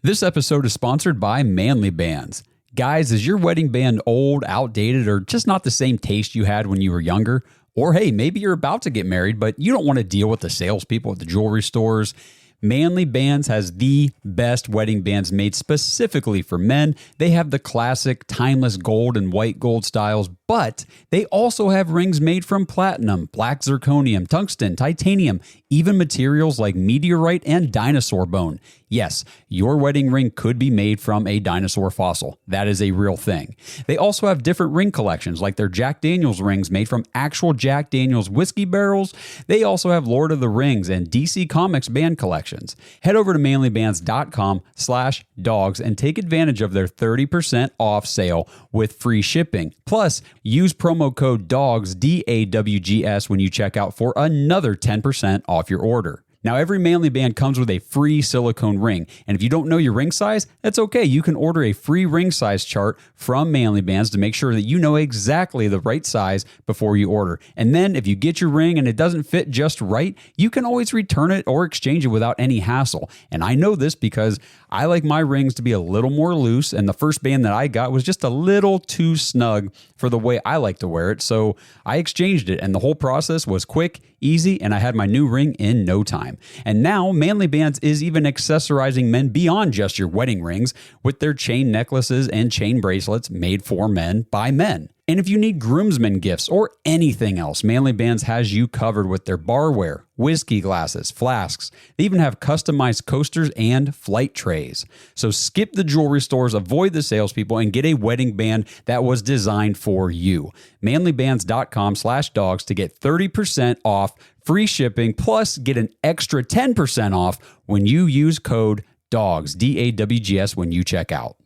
This episode is sponsored by Manly Bands. Guys, is your wedding band old, outdated, or just not the same taste you had when you were younger? Or hey, maybe you're about to get married, but you don't want to deal with the salespeople at the jewelry stores. Manly Bands has the best wedding bands made specifically for men. They have the classic timeless gold and white gold styles, but they also have rings made from platinum, black zirconium, tungsten, titanium, even materials like meteorite and dinosaur bone. Yes, your wedding ring could be made from a dinosaur fossil. That is a real thing. They also have different ring collections, like their Jack Daniels rings made from actual Jack Daniels whiskey barrels. They also have Lord of the Rings and DC Comics band collections. Head over to manlybands.com/dogs and take advantage of their 30% off sale with free shipping. Plus, use promo code DAWGS, DAWGS, when you check out for another 10% off your order. Now, every Manly Band comes with a free silicone ring, and if you don't know your ring size, that's okay. You can order a free ring size chart from Manly Bands to make sure that you know exactly the right size before you order. And then if you get your ring and it doesn't fit just right, you can always return it or exchange it without any hassle. And I know this because I like my rings to be a little more loose, and the first band that I got was just a little too snug for the way I like to wear it, so I exchanged it, and the whole process was quick, easy, and I had my new ring in no time. And now, Manly Bands is even accessorizing men beyond just your wedding rings with their chain necklaces and chain bracelets made for men by men. And if you need groomsmen gifts or anything else, Manly Bands has you covered with their barware, whiskey glasses, flasks. They even have customized coasters and flight trays. So skip the jewelry stores, avoid the salespeople, and get a wedding band that was designed for you. Manlybands.com/dogs to get 30% off, free shipping, plus get an extra 10% off when you use code DAWGS, DAWGS, when you check out.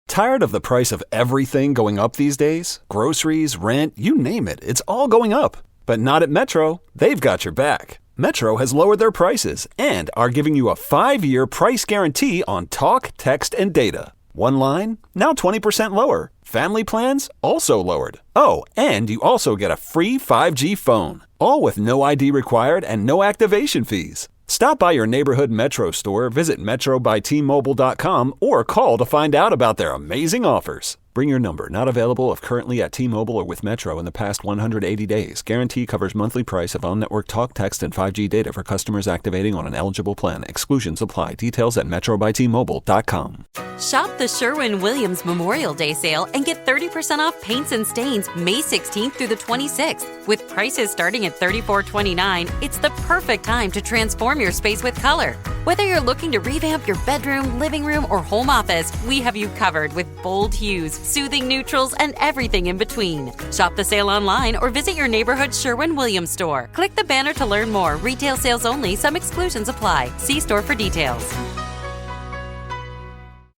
Tired of the price of everything going up these days? Groceries, rent, you name it, it's all going up. But not at Metro. They've got your back. Metro has lowered their prices and are giving you a 5-year price guarantee on talk, text, and data. One line, now 20% lower. Family plans, also lowered. Oh, and you also get a free 5G phone. All with no ID required and no activation fees. Stop by your neighborhood Metro store, visit metrobytmobile.com, or call to find out about their amazing offers. Bring your number. Not available if currently at T-Mobile or with Metro in the past 180 days. Guarantee covers monthly price of on-network talk, text, and 5G data for customers activating on an eligible plan. Exclusions apply. Details at metrobytmobile.com. Shop the Sherwin-Williams Memorial Day sale and get 30% off paints and stains May 16th through the 26th. With prices starting at $34.29, it's the perfect time to transform your space with color. Whether you're looking to revamp your bedroom, living room, or home office, we have you covered with bold hues, soothing neutrals, and everything in between. Shop the sale online or visit your neighborhood Sherwin-Williams store. Click the banner to learn more. Retail sales only. Some exclusions apply. See store for details.